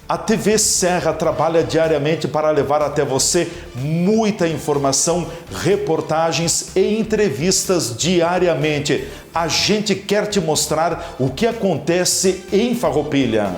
A TV Serra trabalha diariamente para levar até você muita informação, reportagens e entrevistas diariamente. A gente quer te mostrar o que acontece em Farroupilha.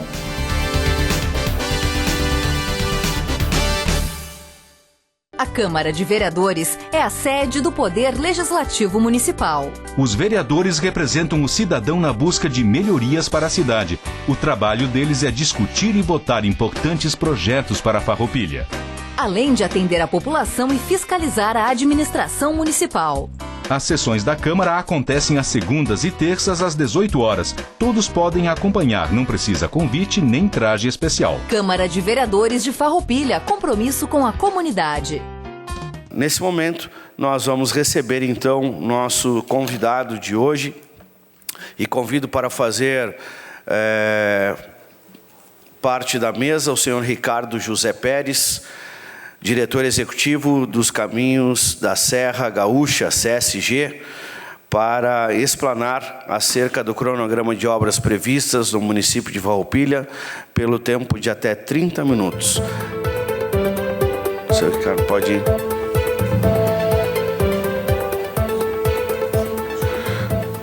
A Câmara de Vereadores é a sede do Poder Legislativo Municipal. Os vereadores representam o cidadão na busca de melhorias para a cidade. O trabalho deles é discutir e votar importantes projetos para a Farroupilha. Além de atender a população e fiscalizar a administração municipal. As sessões da Câmara acontecem às segundas e terças às 18 horas. Todos podem acompanhar, não precisa convite nem traje especial. Câmara de Vereadores de Farroupilha, compromisso com a comunidade. Nesse momento, nós vamos receber então nosso convidado de hoje e convido para fazer parte da mesa o senhor Ricardo José Pérez, diretor executivo dos Caminhos da Serra Gaúcha, CSG, para explanar acerca do cronograma de obras previstas no município de Farroupilha pelo tempo de até 30 minutos. O senhor Ricardo pode ir.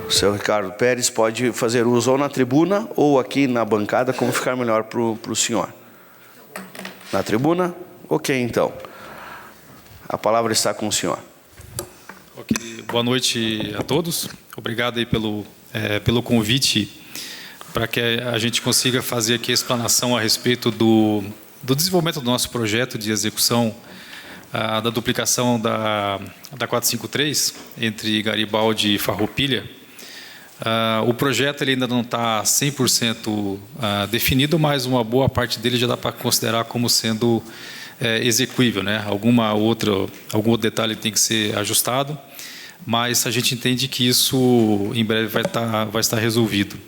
O senhor Ricardo Pérez pode fazer uso ou na tribuna ou aqui na bancada, como ficar melhor para o senhor. Na tribuna? Ok, então. A palavra está com o senhor. Ok, boa noite a todos. Obrigado aí pelo convite para que a gente consiga fazer aqui a explanação a respeito do desenvolvimento do nosso projeto de execução da duplicação da 453 entre Garibaldi e Farroupilha. O projeto ele ainda não está 100% definido, mas uma boa parte dele já dá para considerar como sendo execuível, né? Algum outro detalhe tem que ser ajustado, mas a gente entende que isso em breve vai estar resolvido.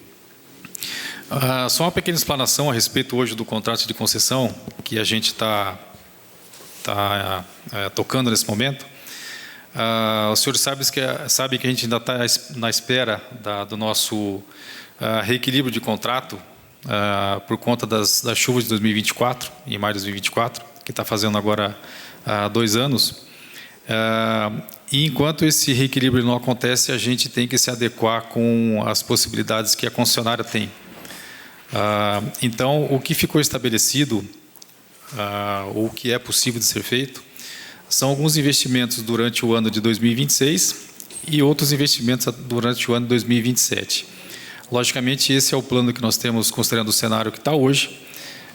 Só uma pequena explanação a respeito hoje do contrato de concessão que a gente está tocando nesse momento. Os senhores sabem que a gente ainda está na espera do nosso reequilíbrio de contrato por conta das chuvas de 2024, em maio de 2024, que está fazendo agora 2 anos. E enquanto esse reequilíbrio não acontece, a gente tem que se adequar com as possibilidades que a concessionária tem. Então, o que ficou estabelecido, ou o que é possível de ser feito, são alguns investimentos durante o ano de 2026 e outros investimentos durante o ano de 2027. Logicamente, esse é o plano que nós temos, considerando o cenário que está hoje.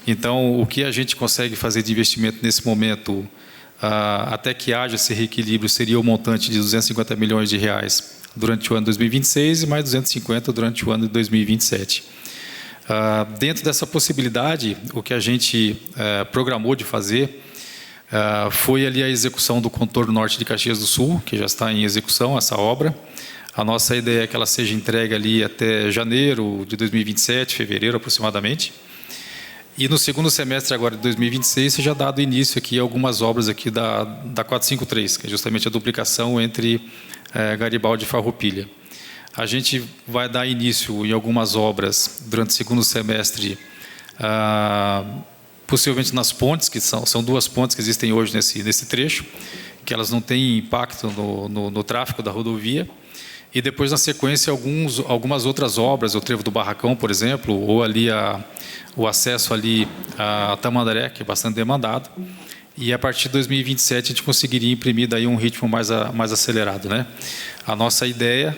Então, o que a gente consegue fazer de investimento nesse momento, até que haja esse reequilíbrio, seria o montante de 250 milhões de reais durante o ano de 2026 e mais 250 durante o ano de 2027. Dentro dessa possibilidade, o que a gente programou de fazer foi ali a execução do contorno norte de Caxias do Sul, que já está em execução essa obra. A nossa ideia é que ela seja entregue ali até janeiro de 2027, fevereiro aproximadamente. E no segundo semestre agora de 2026 seja dado início aqui a algumas obras aqui da 453, que é justamente a duplicação entre Garibaldi e Farroupilha. A gente vai dar início em algumas obras durante o segundo semestre, possivelmente nas pontes, que são 2 pontes que existem hoje nesse trecho, que elas não têm impacto no tráfego da rodovia. E depois, na sequência, algumas outras obras, o Trevo do Barracão, por exemplo, ou ali o acesso ali a Tamandaré, que é bastante demandado. E a partir de 2027 a gente conseguiria imprimir daí um ritmo mais acelerado, né? A nossa ideia,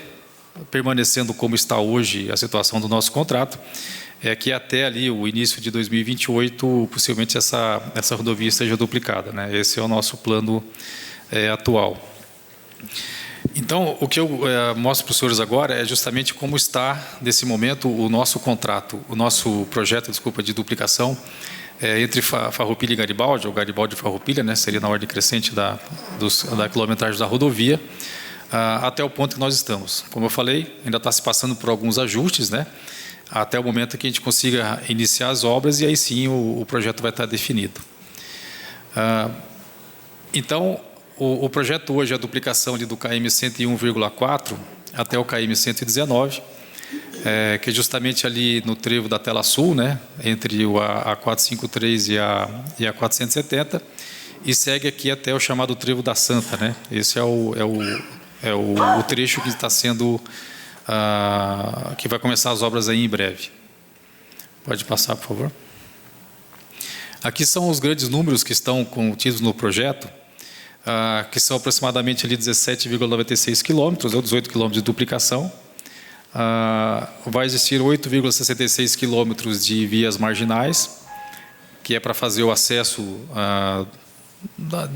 permanecendo como está hoje a situação do nosso contrato, é que até ali o início de 2028, possivelmente essa rodovia esteja duplicada, né? Esse é o nosso plano atual. Então, o que eu mostro para os senhores agora é justamente como está, nesse momento, o nosso contrato, o nosso projeto, de duplicação entre Farroupilha e Garibaldi, ou Garibaldi e Farroupilha, né? Seria na ordem crescente da quilometragem da rodovia, até o ponto que nós estamos. Como eu falei, ainda está se passando por alguns ajustes, né? Até o momento que a gente consiga iniciar as obras e aí sim o projeto vai estar definido. Então, o projeto hoje é a duplicação ali do KM 101,4 até o KM 119. que é justamente ali no trevo da Tela Sul, né, entre a 453 e a 470, e segue aqui até o chamado trevo da Santa, né? Esse é o trecho que está sendo, que vai começar as obras aí em breve. Pode passar, por favor. Aqui são os grandes números que estão contidos no projeto, que são aproximadamente ali 17,96 quilômetros, ou 18 quilômetros de duplicação. Vai existir 8,66 quilômetros de vias marginais, que é para fazer o acesso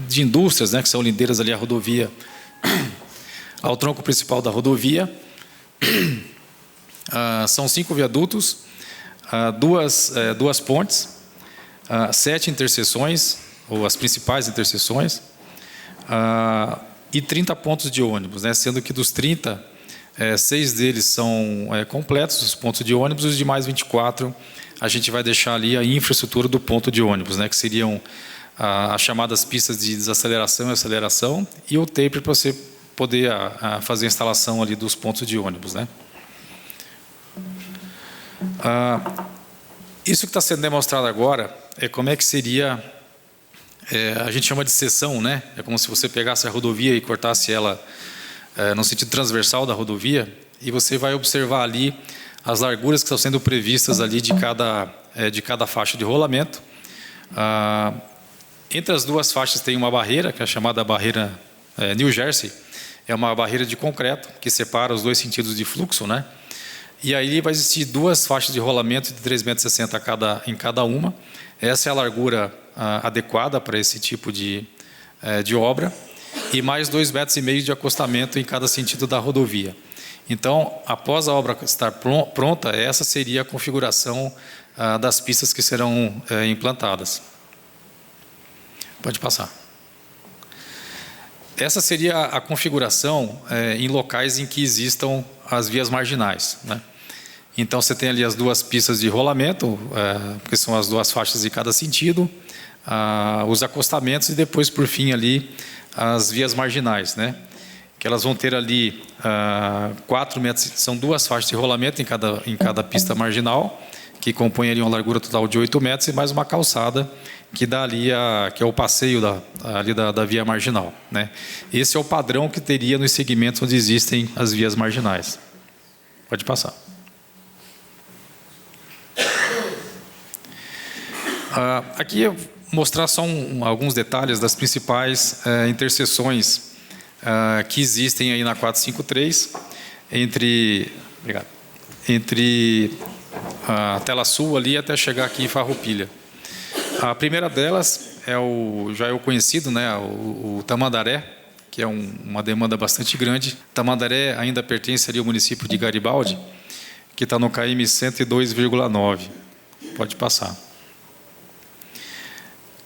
de indústrias, né, que são lindeiras ali à rodovia, ao tronco principal da rodovia. São 5 viadutos, duas pontes, 7 interseções, ou as principais interseções, e 30 pontos de ônibus, né, sendo que dos 30, 6 deles são completos, os pontos de ônibus, e os demais 24 a gente vai deixar ali a infraestrutura do ponto de ônibus, né, que seriam as chamadas pistas de desaceleração e aceleração, e o taper para você poder fazer a instalação ali dos pontos de ônibus, né. Isso que está sendo demonstrado agora é como é que seria, a gente chama de seção, né, é como se você pegasse a rodovia e cortasse ela no sentido transversal da rodovia, e você vai observar ali as larguras que estão sendo previstas ali de cada faixa de rolamento. Entre as duas faixas tem uma barreira, que é a chamada barreira New Jersey, é uma barreira de concreto que separa os dois sentidos de fluxo, né? E aí vai existir 2 faixas de rolamento de 3,60 m em cada uma. Essa é a largura adequada para esse tipo de obra, e mais 2,5 metros de acostamento em cada sentido da rodovia. Então, após a obra estar pronta, essa seria a configuração das pistas que serão implantadas. Pode passar. Essa seria a configuração em locais em que existam as vias marginais, né? Então, você tem ali as 2 pistas de rolamento, que são as 2 faixas de cada sentido, os acostamentos e depois, por fim, ali as vias marginais, né? Que elas vão ter ali 4 metros, são 2 faixas de rolamento em cada pista marginal, que compõe ali uma largura total de 8 metros e mais uma calçada que dá ali que é o passeio da via marginal, né? Esse é o padrão que teria nos segmentos onde existem as vias marginais. Pode passar. Aqui eu vou mostrar só alguns detalhes das principais interseções que existem aí na 453 entre a Tela Sul ali até chegar aqui em Farroupilha. A primeira delas já é o conhecido, né, o Tamandaré, que é uma demanda bastante grande. Tamandaré ainda pertence ali ao município de Garibaldi, que está no KM 102,9. Pode passar.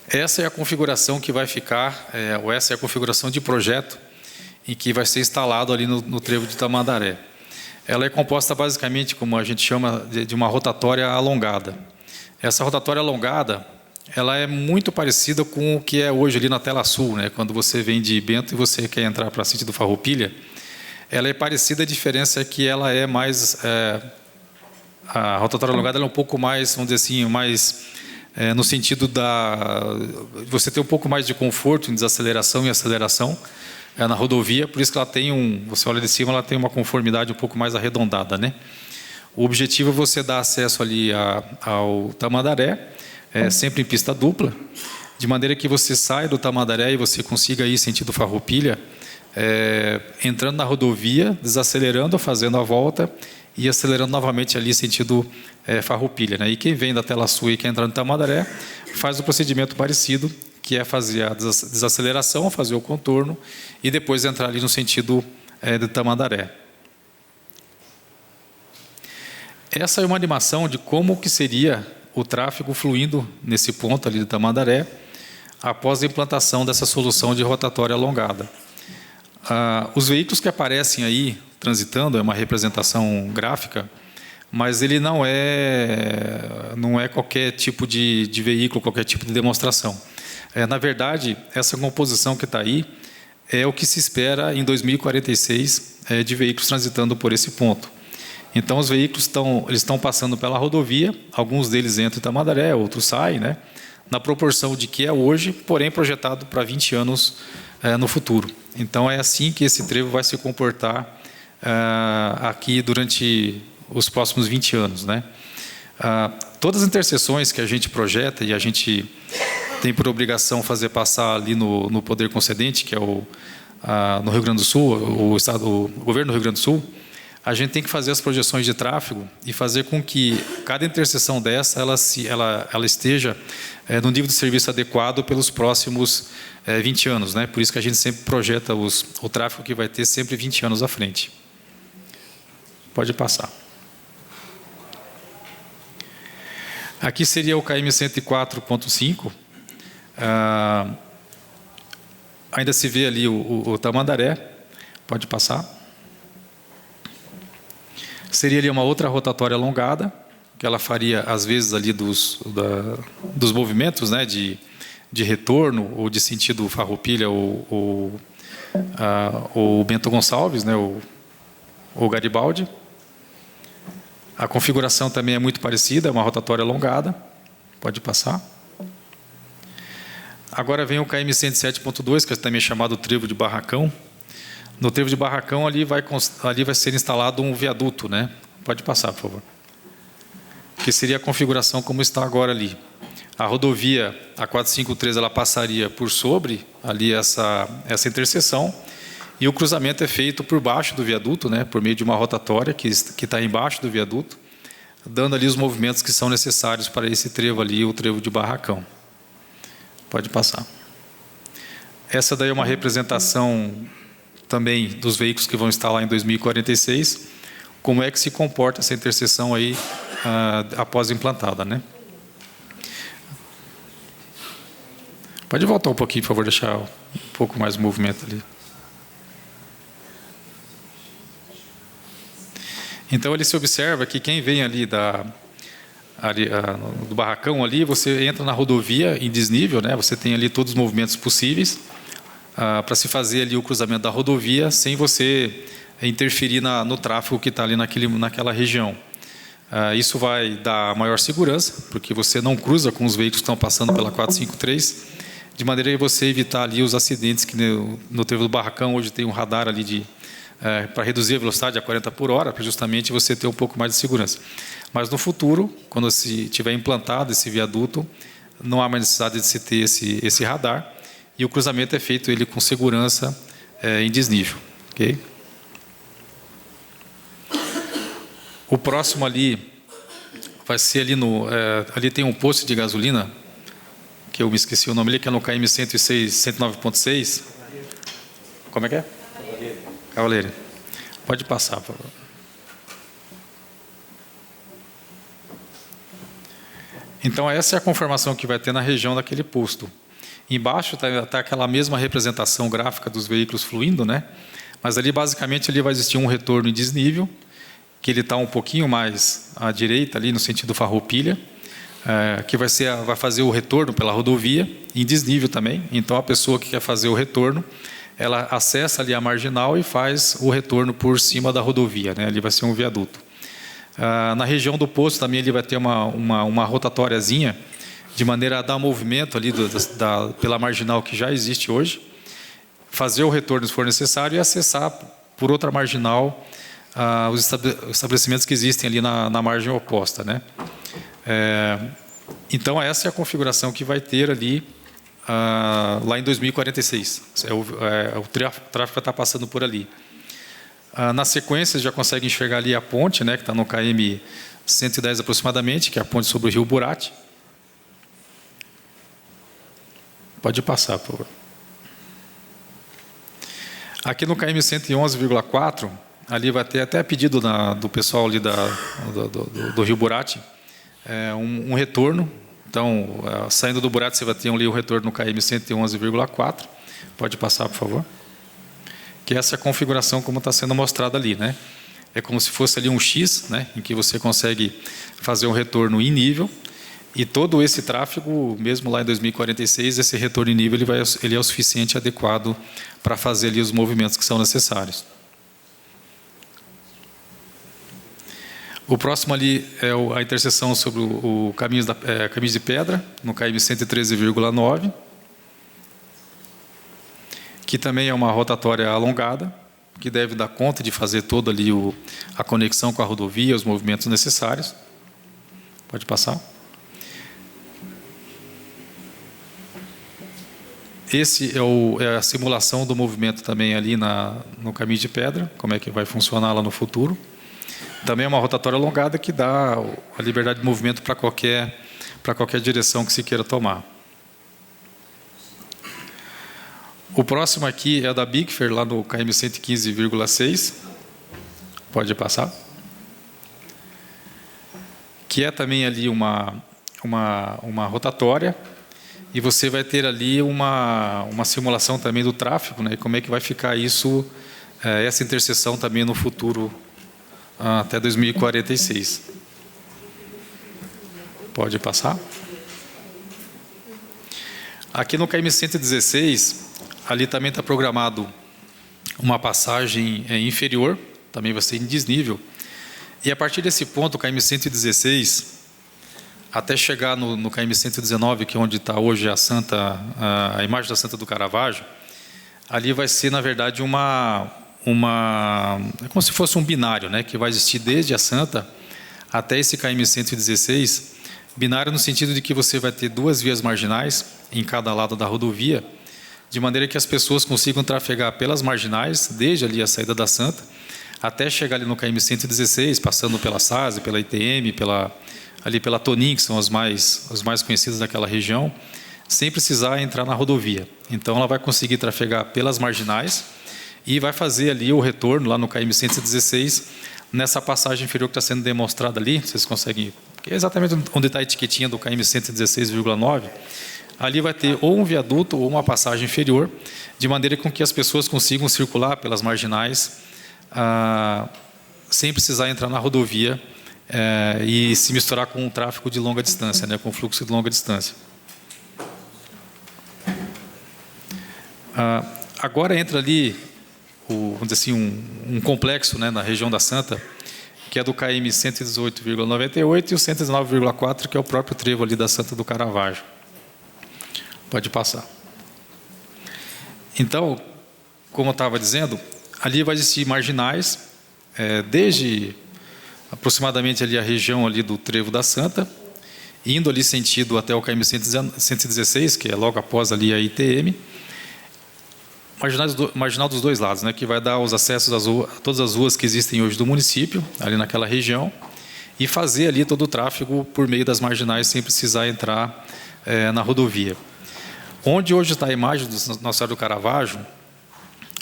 Essa é a configuração que vai ficar, ou essa é a configuração de projeto em que vai ser instalado ali no trevo de Tamandaré. Ela é composta basicamente, como a gente chama, de uma rotatória alongada. Essa rotatória alongada, ela é muito parecida com o que é hoje ali na Tela Sul, né? Quando você vem de Bento e você quer entrar para a sentido Farroupilha, ela é parecida, a diferença é que ela é mais... a rotatória alongada ela é um pouco mais, vamos dizer assim, mais... no sentido você ter um pouco mais de conforto em desaceleração e aceleração na rodovia, por isso que ela tem você olha de cima, ela tem uma conformidade um pouco mais arredondada, né? O objetivo é você dar acesso ali ao Tamandaré, sempre em pista dupla, de maneira que você saia do Tamandaré e você consiga ir sentido Farroupilha, entrando na rodovia, desacelerando, fazendo a volta e acelerando novamente ali sentido Farroupilha, né? E quem vem da Tela Sul e quer entrar no Tamandaré faz o procedimento parecido, que é fazer a desaceleração, fazer o contorno e depois entrar ali no sentido de Tamandaré. Essa é uma animação de como que seria o tráfego fluindo nesse ponto ali de Tamandaré após a implantação dessa solução de rotatória alongada. Os veículos que aparecem aí transitando, é uma representação gráfica, mas ele não é qualquer tipo de veículo, qualquer tipo de demonstração. Na verdade, essa composição que está aí é o que se espera em 2046 de veículos transitando por esse ponto. Então, os veículos estão passando pela rodovia, alguns deles entram em Tamandaré, outros saem, né? Na proporção de que é hoje, porém projetado para 20 anos no futuro. Então, é assim que esse trevo vai se comportar aqui durante os próximos 20 anos, né? Todas as interseções que a gente projeta e a gente tem por obrigação fazer passar ali no poder concedente, que é no Rio Grande do Sul, o governo do Rio Grande do Sul, a gente tem que fazer as projeções de tráfego e fazer com que cada interseção dessa ela esteja no nível de serviço adequado pelos próximos 20 anos, né? Por isso que a gente sempre projeta o tráfego que vai ter sempre 20 anos à frente. Pode passar. Aqui seria o KM 104.5. Ainda se vê ali o Tamandaré. Pode passar. Seria ali uma outra rotatória alongada, que ela faria, às vezes, ali dos movimentos, né, de retorno, ou de sentido Farroupilha, ou Bento Gonçalves, né, ou Garibaldi. A configuração também é muito parecida, é uma rotatória alongada. Pode passar. Agora vem o KM 107.2, que é também chamado trevo de Barracão. No trevo de Barracão, ali vai ser instalado um viaduto, né? Pode passar, por favor. Que seria a configuração como está agora ali. A rodovia, a 453, ela passaria por sobre ali essa interseção, e o cruzamento é feito por baixo do viaduto, né? Por meio de uma rotatória que está embaixo do viaduto, dando ali os movimentos que são necessários para esse trevo ali, o trevo de Barracão. Pode passar. Essa daí é uma representação também dos veículos que vão estar lá em 2046, como é que se comporta essa interseção aí após implantada, né? Pode voltar um pouquinho, por favor, deixar um pouco mais de movimento ali. Então, ele se observa que quem vem ali do Barracão ali, você entra na rodovia em desnível, né? Você tem ali todos os movimentos possíveis, para se fazer ali o cruzamento da rodovia sem você interferir no tráfego que está ali naquela região. Isso vai dar maior segurança, porque você não cruza com os veículos que estão passando pela 453, de maneira que você evitar ali os acidentes que no trevo do Barracão hoje tem um radar ali para reduzir a velocidade a 40 por hora, para justamente você ter um pouco mais de segurança. Mas no futuro, quando se tiver implantado esse viaduto, não há mais necessidade de se ter esse radar, e o cruzamento é feito ele com segurança em desnível. Okay? O próximo ali vai ser ali ali tem um posto de gasolina, que eu me esqueci o nome ali, que é no KM 109.6. Como é que é? Cavaleiro. Pode passar, por favor. Então, essa é a conformação que vai ter na região daquele posto. Embaixo está aquela mesma representação gráfica dos veículos fluindo, né? Mas ali, basicamente, ali vai existir um retorno em desnível, que ele está um pouquinho mais à direita, ali no sentido Farroupilha, que vai fazer o retorno pela rodovia, em desnível também. Então, a pessoa que quer fazer o retorno, ela acessa ali a marginal e faz o retorno por cima da rodovia, né? Ali vai ser um viaduto. Na região do posto também ele vai ter uma rotatóriazinha, de maneira a dar movimento ali pela marginal que já existe hoje, fazer o retorno se for necessário e acessar por outra marginal os estabelecimentos que existem ali na margem oposta, né? Então, essa é a configuração que vai ter ali lá em 2046. O tráfego vai estar passando por ali. Na sequência, já consegue enxergar ali a ponte, né, que está no KM 110 aproximadamente, que é a ponte sobre o rio Burati. Pode passar, por favor. Aqui no KM 111,4, ali vai ter até pedido do pessoal ali do rio Burati, um retorno. Então, saindo do Burati, você vai ter ali o retorno no KM 111,4. Pode passar, por favor. Que essa é a configuração como está sendo mostrada ali, né? É como se fosse ali um X, né? Em que você consegue fazer um retorno em nível, e todo esse tráfego, mesmo lá em 2046, esse retorno em nível ele é o suficiente adequado para fazer ali os movimentos que são necessários. O próximo ali é a interseção sobre o caminho de pedra, no KM 113,9, que também é uma rotatória alongada, que deve dar conta de fazer toda ali a conexão com a rodovia, os movimentos necessários. Pode passar. Esse é a simulação do movimento também ali no caminho de pedra, como é que vai funcionar lá no futuro. Também é uma rotatória alongada que dá a liberdade de movimento para qualquer direção que se queira tomar. O próximo aqui é da Bigfer, lá no KM 115,6. Pode passar. Que é também ali uma rotatória. E você vai ter ali uma simulação também do tráfego, né? E como é que vai ficar isso, essa interseção também no futuro, até 2046. Pode passar. Aqui no KM 116, ali também está programado uma passagem inferior, também vai ser em desnível. E a partir desse ponto, o KM 116, até chegar no KM 119, que é onde está hoje a imagem da Santa do Caravaggio, ali vai ser, na verdade, é como se fosse um binário, né, que vai existir desde a Santa até esse KM 116, binário no sentido de que você vai ter 2 vias marginais em cada lado da rodovia, de maneira que as pessoas consigam trafegar pelas marginais, desde ali a saída da Santa, até chegar ali no KM 116, passando pela SASE, pela ITM, ali pela Tonin, que são os mais conhecidos daquela região, sem precisar entrar na rodovia. Então, ela vai conseguir trafegar pelas marginais e vai fazer ali o retorno, lá no KM 116, nessa passagem inferior que está sendo demonstrada ali, vocês conseguem, que é exatamente onde está a etiquetinha do KM 116,9, ali vai ter ou um viaduto ou uma passagem inferior, de maneira com que as pessoas consigam circular pelas marginais, sem precisar entrar na rodovia, e se misturar com o tráfego de longa distância, né, com o fluxo de longa distância. Agora entra ali, vamos dizer assim, um complexo, né, na região da Santa, que é do KM 118,98 e o 119,4, que é o próprio trevo ali da Santa do Caravaggio. Pode passar. Então, como eu estava dizendo, ali vai existir marginais, desde aproximadamente ali a região ali do trevo da Santa, indo ali sentido até o KM 116, que é logo após ali a ITM, marginal dos dois lados, né, que vai dar os acessos a todas as ruas que existem hoje do município, ali naquela região, e fazer ali todo o tráfego por meio das marginais, sem precisar entrar na rodovia. Onde hoje está a imagem do Nossa Senhora do Caravaggio,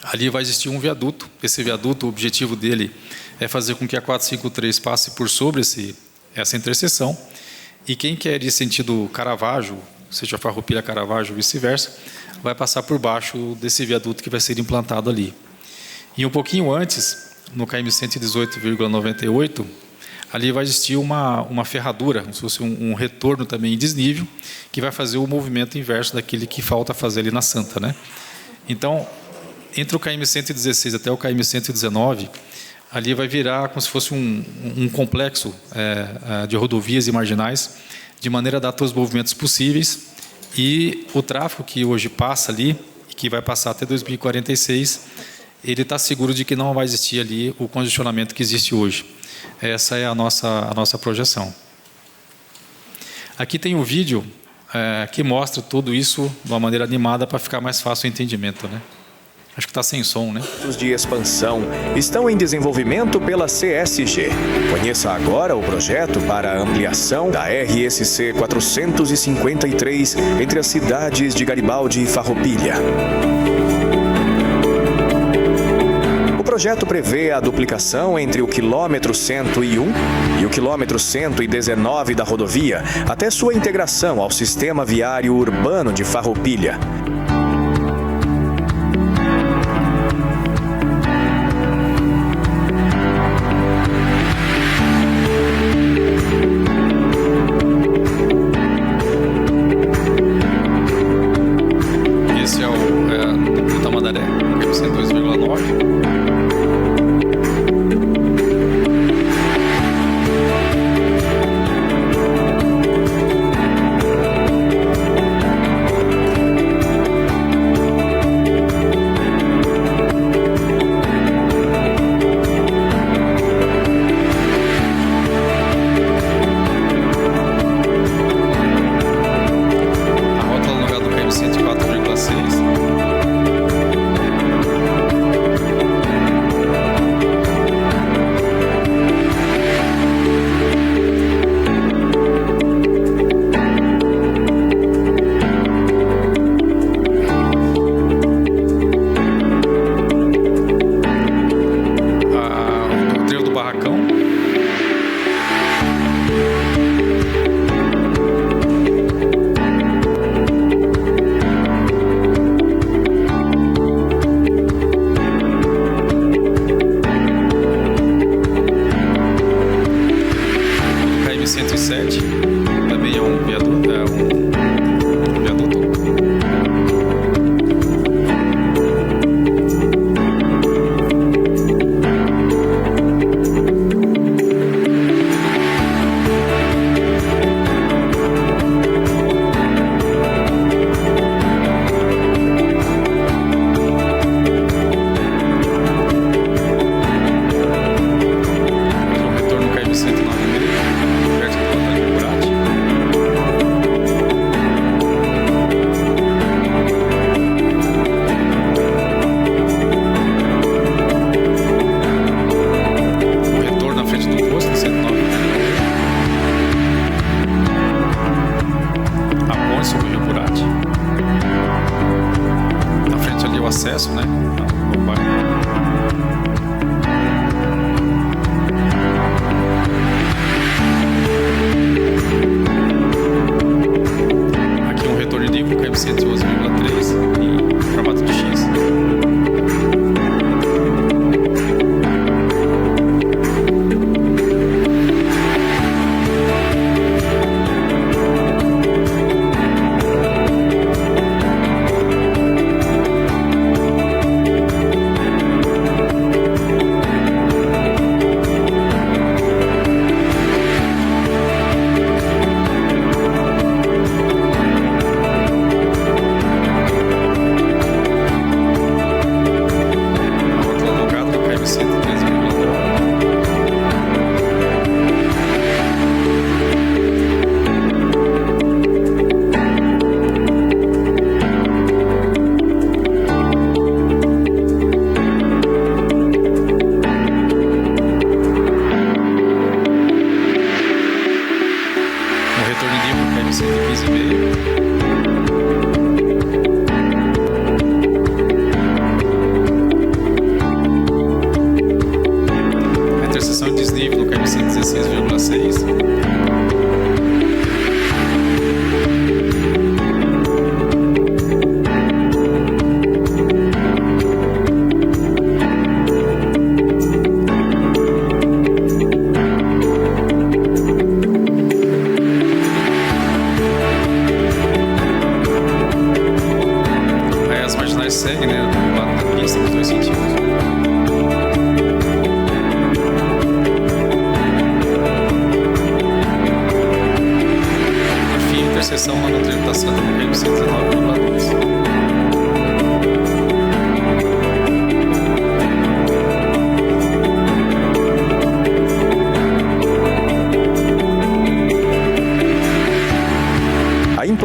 ali vai existir um viaduto. Esse viaduto, o objetivo dele é fazer com que a 453 passe por sobre essa interseção, e quem quer ir sentido Caravaggio, seja Farroupilha, Caravaggio ou vice-versa, vai passar por baixo desse viaduto que vai ser implantado ali. E um pouquinho antes, no KM 118,98, ali vai existir uma ferradura, como se fosse um retorno também em desnível, que vai fazer o movimento inverso daquele que falta fazer ali na Santa, né? Então, entre o KM 116 até o KM 119, ali vai virar como se fosse um complexo de rodovias e marginais, de maneira a dar todos os movimentos possíveis, e o tráfego que hoje passa ali, e que vai passar até 2046, ele está seguro de que não vai existir ali o congestionamento que existe hoje. Essa é a nossa projeção. Aqui tem um vídeo que mostra tudo isso de uma maneira animada para ficar mais fácil o entendimento, né? Acho que está sem som, né? De expansão estão em desenvolvimento pela CSG. Conheça agora o projeto para a ampliação da RSC 453 entre as cidades de Garibaldi e Farroupilha. O projeto prevê a duplicação entre o quilômetro 101 e o quilômetro 119 da rodovia, até sua integração ao sistema viário urbano de Farroupilha. Esse é o Tamandaré, 102,9.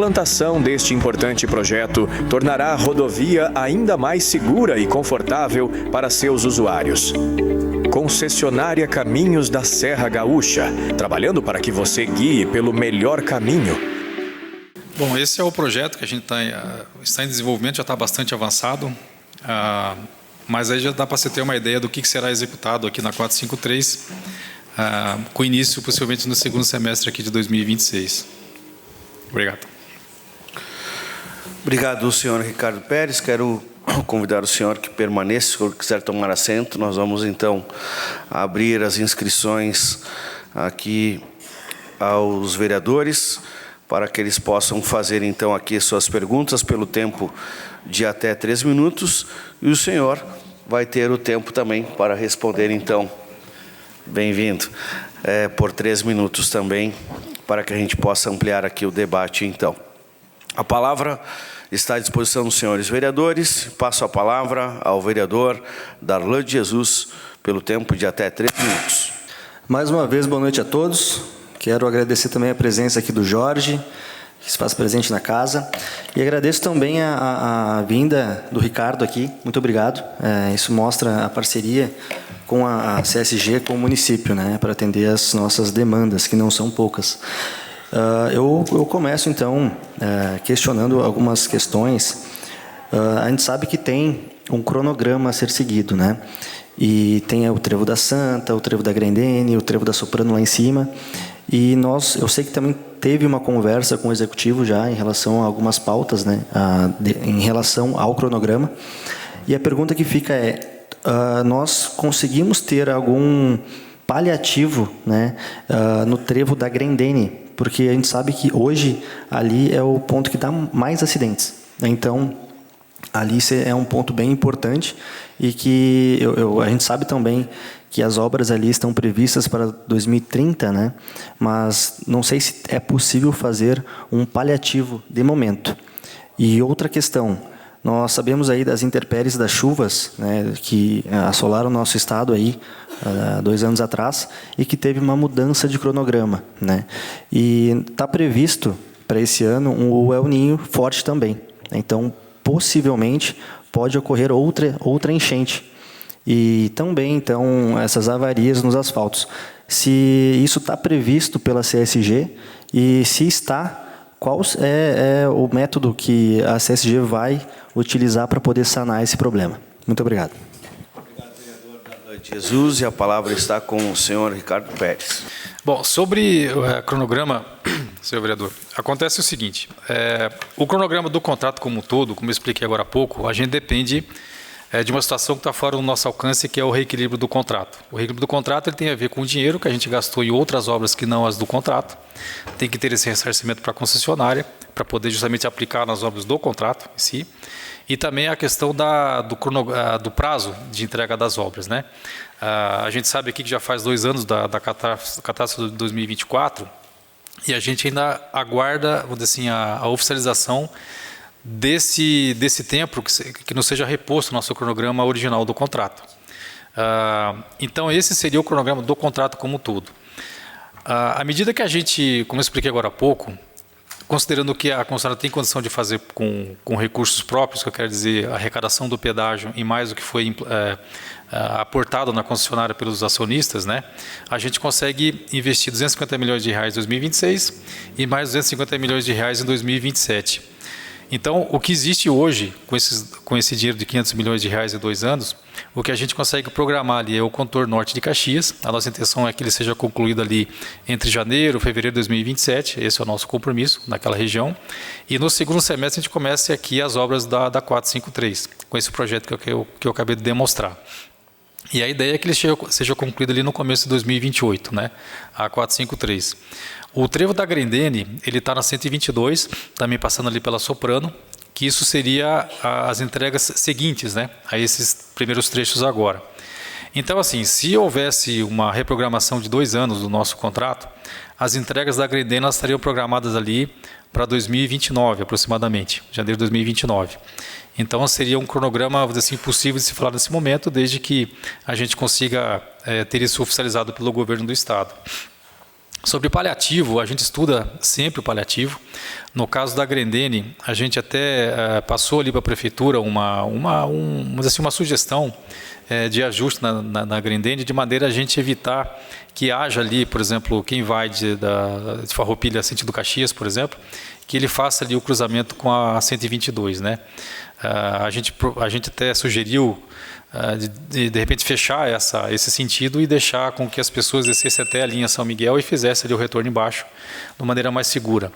implantação deste importante projeto tornará a rodovia ainda mais segura e confortável para seus usuários. Concessionária Caminhos da Serra Gaúcha, trabalhando para que você guie pelo melhor caminho. Bom, esse é o projeto que a gente está em desenvolvimento, já está bastante avançado, mas aí já dá para você ter uma ideia do que será executado aqui na 453, com início possivelmente no segundo semestre aqui de 2026. Obrigado. Obrigado, senhor Ricardo Pérez. Quero convidar o senhor que permaneça, se o senhor quiser tomar assento. Nós vamos então abrir as inscrições aqui aos vereadores, para que eles possam fazer então aqui suas perguntas pelo tempo de até 3 minutos, e o senhor vai ter o tempo também para responder então, bem-vindo, por 3 minutos também, para que a gente possa ampliar aqui o debate então. A palavra está à disposição dos senhores vereadores. Passo a palavra ao vereador Darlan de Jesus, pelo tempo de até 3 minutos. Mais uma vez, boa noite a todos. Quero agradecer também a presença aqui do Jorge, que se faz presente na casa. E agradeço também a vinda do Ricardo aqui. Muito obrigado. Isso mostra a parceria com a CSG, com o município, né, para atender as nossas demandas, que não são poucas. Eu começo, então, questionando algumas questões. A gente sabe que tem um cronograma a ser seguido, né? E tem o Trevo da Santa, o Trevo da Grendene, o Trevo da Soprano lá em cima. E eu sei que também teve uma conversa com o Executivo já em relação a algumas pautas, né, em relação ao cronograma. E a pergunta que fica nós conseguimos ter algum paliativo, né, no Trevo da Grendene? Porque a gente sabe que hoje ali é o ponto que dá mais acidentes. Então, ali é um ponto bem importante e que a gente sabe também que as obras ali estão previstas para 2030, né? Mas não sei se é possível fazer um paliativo de momento. E outra questão, nós sabemos aí das intempéries das chuvas, né, que assolaram o nosso estado aí 2 anos atrás e que teve uma mudança de cronograma, né? E está previsto para esse ano um El Niño forte também. Então, possivelmente, pode ocorrer outra enchente. E também, então, essas avarias nos asfaltos. Se isso está previsto pela CSG e se está, qual é o método que a CSG vai utilizar para poder sanar esse problema? Muito obrigado. Obrigado, vereador Darlan de Jesus. E a palavra está com o senhor Ricardo Pérez. Bom, sobre o cronograma, senhor vereador, acontece o seguinte, o cronograma do contrato como um todo, como eu expliquei agora há pouco, a gente depende de uma situação que está fora do nosso alcance, que é o reequilíbrio do contrato. O reequilíbrio do contrato ele tem a ver com o dinheiro que a gente gastou em outras obras que não as do contrato. Tem que ter esse ressarcimento para a concessionária, para poder justamente aplicar nas obras do contrato em si. E também a questão do prazo de entrega das obras, né? A gente sabe aqui que já faz 2 anos da catástrofe de 2024 e a gente ainda aguarda, vamos dizer assim, a oficialização desse tempo que não seja reposto no nosso cronograma original do contrato. Então, esse seria o cronograma do contrato como um todo. À medida que a gente, como eu expliquei agora há pouco, considerando que a concessionária tem condição de fazer com recursos próprios, que eu quero dizer, a arrecadação do pedágio e mais o que foi aportado na concessionária pelos acionistas, né, a gente consegue investir R$250 milhões em 2026 e mais R$250 milhões em 2027. Então, o que existe hoje, com esse dinheiro de R$500 milhões em 2 anos, o que a gente consegue programar ali é o contorno norte de Caxias. A nossa intenção é que ele seja concluído ali entre janeiro e fevereiro de 2027. Esse é o nosso compromisso naquela região. E no segundo semestre a gente começa aqui as obras da 453, com esse projeto que eu acabei de demonstrar. E a ideia é que ele seja concluído ali no começo de 2028, né? A 453. O trevo da Grendene, ele está na 122, também passando ali pela Soprano, que isso seria as entregas seguintes, né, a esses primeiros trechos agora. Então, assim, se houvesse uma reprogramação de 2 anos do nosso contrato, as entregas da Grendene estariam programadas ali para 2029, aproximadamente, janeiro de 2029. Então, seria um cronograma, vamos dizer assim, impossível de se falar nesse momento, desde que a gente consiga ter isso oficializado pelo governo do Estado. Sobre paliativo, a gente estuda sempre o paliativo. No caso da Grendene, a gente até passou ali para a prefeitura vamos dizer assim, uma sugestão de ajuste na Grendene, de maneira a gente evitar que haja ali, por exemplo, quem vai de Farroupilha sentido Caxias, por exemplo, que ele faça ali o cruzamento com a 122, né? A gente até sugeriu de repente fechar esse sentido e deixar com que as pessoas descessem até a linha São Miguel e fizessem ali o retorno embaixo de maneira mais segura.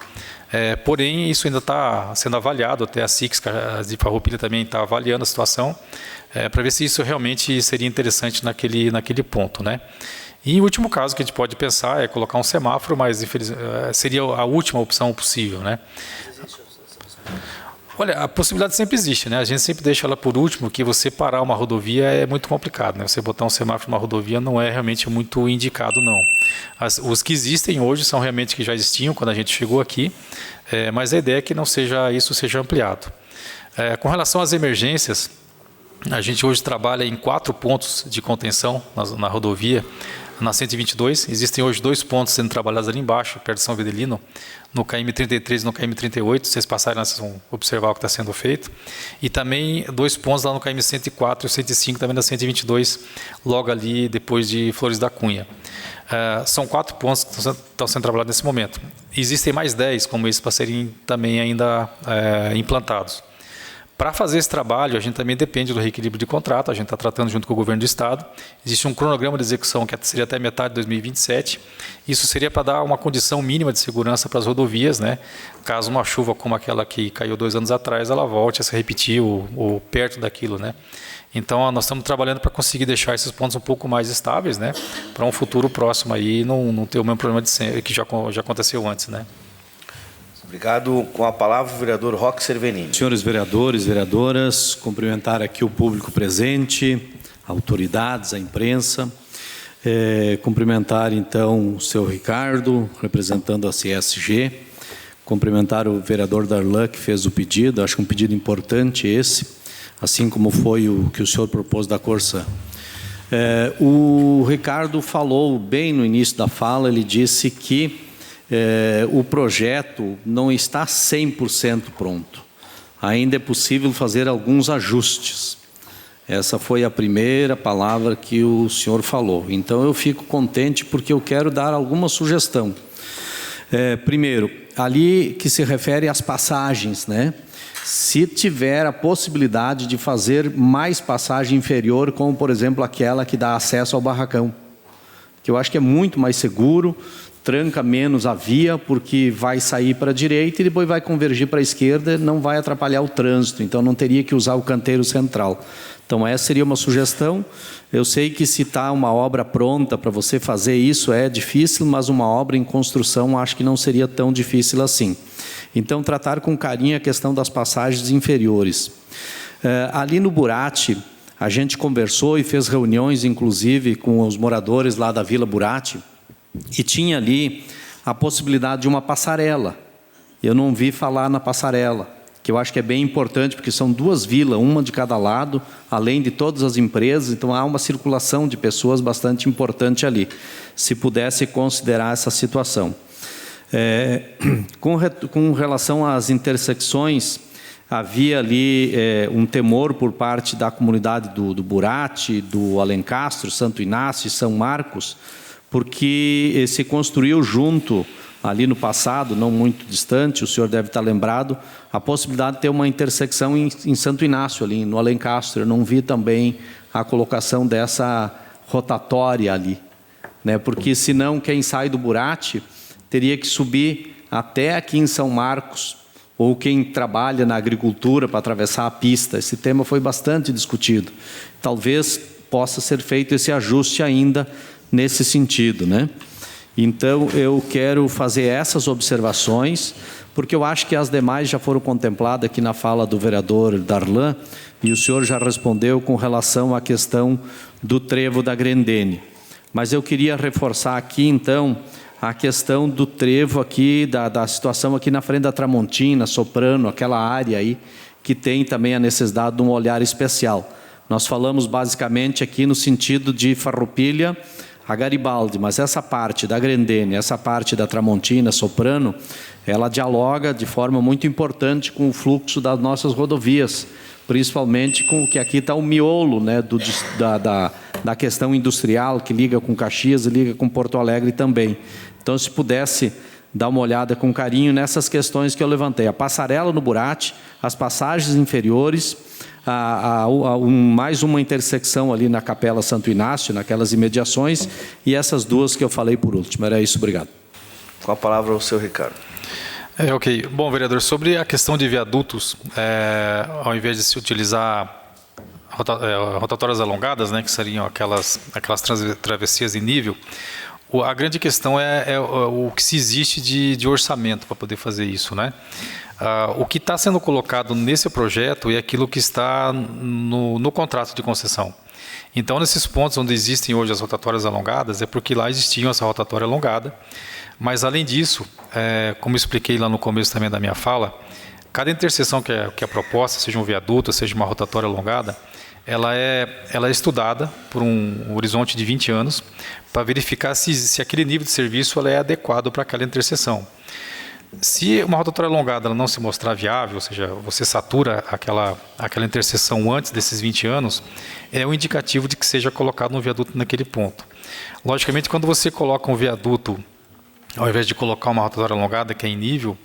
Porém, isso ainda está sendo avaliado, até a SIX de Farroupilha também está avaliando a situação, para ver se isso realmente seria interessante naquele ponto, né? E o último caso que a gente pode pensar é colocar um semáforo, mas seria a última opção possível, né? Olha, a possibilidade sempre existe, né? A gente sempre deixa ela por último, que você parar uma rodovia é muito complicado, né? Você botar um semáforo numa rodovia não é realmente muito indicado, não. Os que existem hoje são realmente que já existiam quando a gente chegou aqui, mas a ideia é que isso seja ampliado. Com relação às emergências, a gente hoje trabalha em 4 pontos de contenção na rodovia. Na 122, existem hoje 2 pontos sendo trabalhados ali embaixo, perto de São Videlino, no KM33 e no KM38, vocês passarem lá, vocês vão observar o que está sendo feito. E também 2 pontos lá no KM104 e 105, também na 122, logo ali depois de Flores da Cunha. São 4 pontos que estão sendo trabalhados nesse momento. Existem mais 10 como esses para serem também ainda implantados. Para fazer esse trabalho, a gente também depende do reequilíbrio de contrato, a gente está tratando junto com o governo do Estado. Existe um cronograma de execução que seria até metade de 2027. Isso seria para dar uma condição mínima de segurança para as rodovias, né? Caso uma chuva como aquela que caiu 2 anos atrás, ela volte a se repetir ou perto daquilo, né? Então, nós estamos trabalhando para conseguir deixar esses pontos um pouco mais estáveis, né? Para um futuro próximo aí não ter o mesmo problema que já aconteceu antes, né? Obrigado. Com a palavra, o vereador Roque Cervenini. Senhores vereadores, vereadoras, cumprimentar aqui o público presente, autoridades, a imprensa. Cumprimentar, então, o senhor Ricardo, representando a CSG. Cumprimentar o vereador Darlan, que fez o pedido. Acho que um pedido importante esse, assim como foi o que o senhor propôs da Corsa. O Ricardo falou bem no início da fala, ele disse que o projeto não está 100% pronto. Ainda é possível fazer alguns ajustes. Essa foi a primeira palavra que o senhor falou. Então, eu fico contente porque eu quero dar alguma sugestão. Primeiro, ali que se refere às passagens, né? Se tiver a possibilidade de fazer mais passagem inferior, como, por exemplo, aquela que dá acesso ao barracão, que eu acho que é muito mais seguro, tranca menos a via, porque vai sair para a direita e depois vai convergir para a esquerda, não vai atrapalhar o trânsito, então não teria que usar o canteiro central. Então essa seria uma sugestão. Eu sei que se está uma obra pronta para você fazer isso é difícil, mas uma obra em construção acho que não seria tão difícil assim. Então tratar com carinho a questão das passagens inferiores. Ali no Burati, a gente conversou e fez reuniões, inclusive, com os moradores lá da Vila Burati, e tinha ali a possibilidade de uma passarela. Eu não vi falar na passarela, que eu acho que é bem importante, porque são 2 vilas, uma de cada lado, além de todas as empresas, então há uma circulação de pessoas bastante importante ali, se pudesse considerar essa situação. Com relação às intersecções, havia ali um temor por parte da comunidade do Burati, do Alencastro, Santo Inácio e São Marcos, porque se construiu junto, ali no passado, não muito distante, o senhor deve estar lembrado, a possibilidade de ter uma intersecção em Santo Inácio, ali no Alencastro. Eu não vi também a colocação dessa rotatória ali, né? Porque senão quem sai do Burati teria que subir até aqui em São Marcos, ou quem trabalha na agricultura para atravessar a pista. Esse tema foi bastante discutido. Talvez possa ser feito esse ajuste ainda nesse sentido, né? Então, eu quero fazer essas observações, porque eu acho que as demais já foram contempladas aqui na fala do vereador Darlan, e o senhor já respondeu com relação à questão do trevo da Grendene. Mas eu queria reforçar aqui, então, a questão do trevo aqui, da situação aqui na frente da Tramontina, Soprano, aquela área aí, que tem também a necessidade de um olhar especial. Nós falamos basicamente aqui no sentido de Farroupilha, a Garibaldi, mas essa parte da Grendene, essa parte da Tramontina, Soprano, ela dialoga de forma muito importante com o fluxo das nossas rodovias, principalmente com o que aqui está o miolo, né, da questão industrial, que liga com Caxias e liga com Porto Alegre também. Então, se pudesse dar uma olhada com carinho nessas questões que eu levantei. A passarela no Burati, as passagens inferiores, mais uma intersecção ali na Capela Santo Inácio, naquelas imediações, e essas duas que eu falei por último. Era isso, obrigado. Com a palavra o senhor Ricardo. Ok. Bom, vereador, sobre a questão de viadutos, ao invés de se utilizar rotatórias alongadas, né, que seriam aquelas travessias em nível, a grande questão é o que se existe de orçamento para poder fazer isso, né? O que está sendo colocado nesse projeto é aquilo que está no contrato de concessão. Então, nesses pontos onde existem hoje as rotatórias alongadas, é porque lá existiam essa rotatória alongada, mas além disso, como expliquei lá no começo também da minha fala, cada interseção que é proposta, seja um viaduto, seja uma rotatória alongada, ela é estudada por um horizonte de 20 anos para verificar se aquele nível de serviço ela é adequado para aquela interseção. Se uma rotatória alongada ela não se mostrar viável, ou seja, você satura aquela interseção antes desses 20 anos, é um indicativo de que seja colocado um viaduto naquele ponto. Logicamente, quando você coloca um viaduto, ao invés de colocar uma rotatória alongada que é em nível,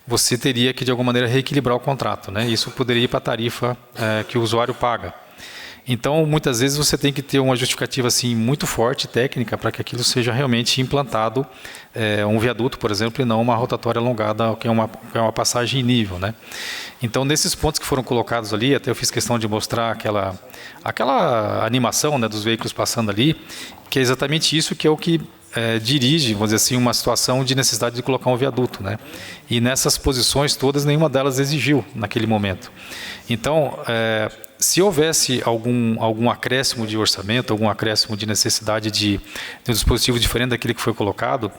você teria que, de alguma maneira, reequilibrar o contrato, né? Isso poderia ir para a tarifa que o usuário paga. Então, muitas vezes, você tem que ter uma justificativa assim, muito forte, técnica, para que aquilo seja realmente implantado, um viaduto, por exemplo, e não uma rotatória alongada, que é uma passagem em nível, né? Então, nesses pontos que foram colocados ali, até eu fiz questão de mostrar aquela animação, né, dos veículos passando ali, que é exatamente isso que é o que dirige, vamos dizer assim, uma situação de necessidade de colocar um viaduto, né? E nessas posições todas, nenhuma delas exigiu naquele momento. Então, se houvesse algum acréscimo de orçamento, algum acréscimo de necessidade de um dispositivo diferente daquele que foi colocado,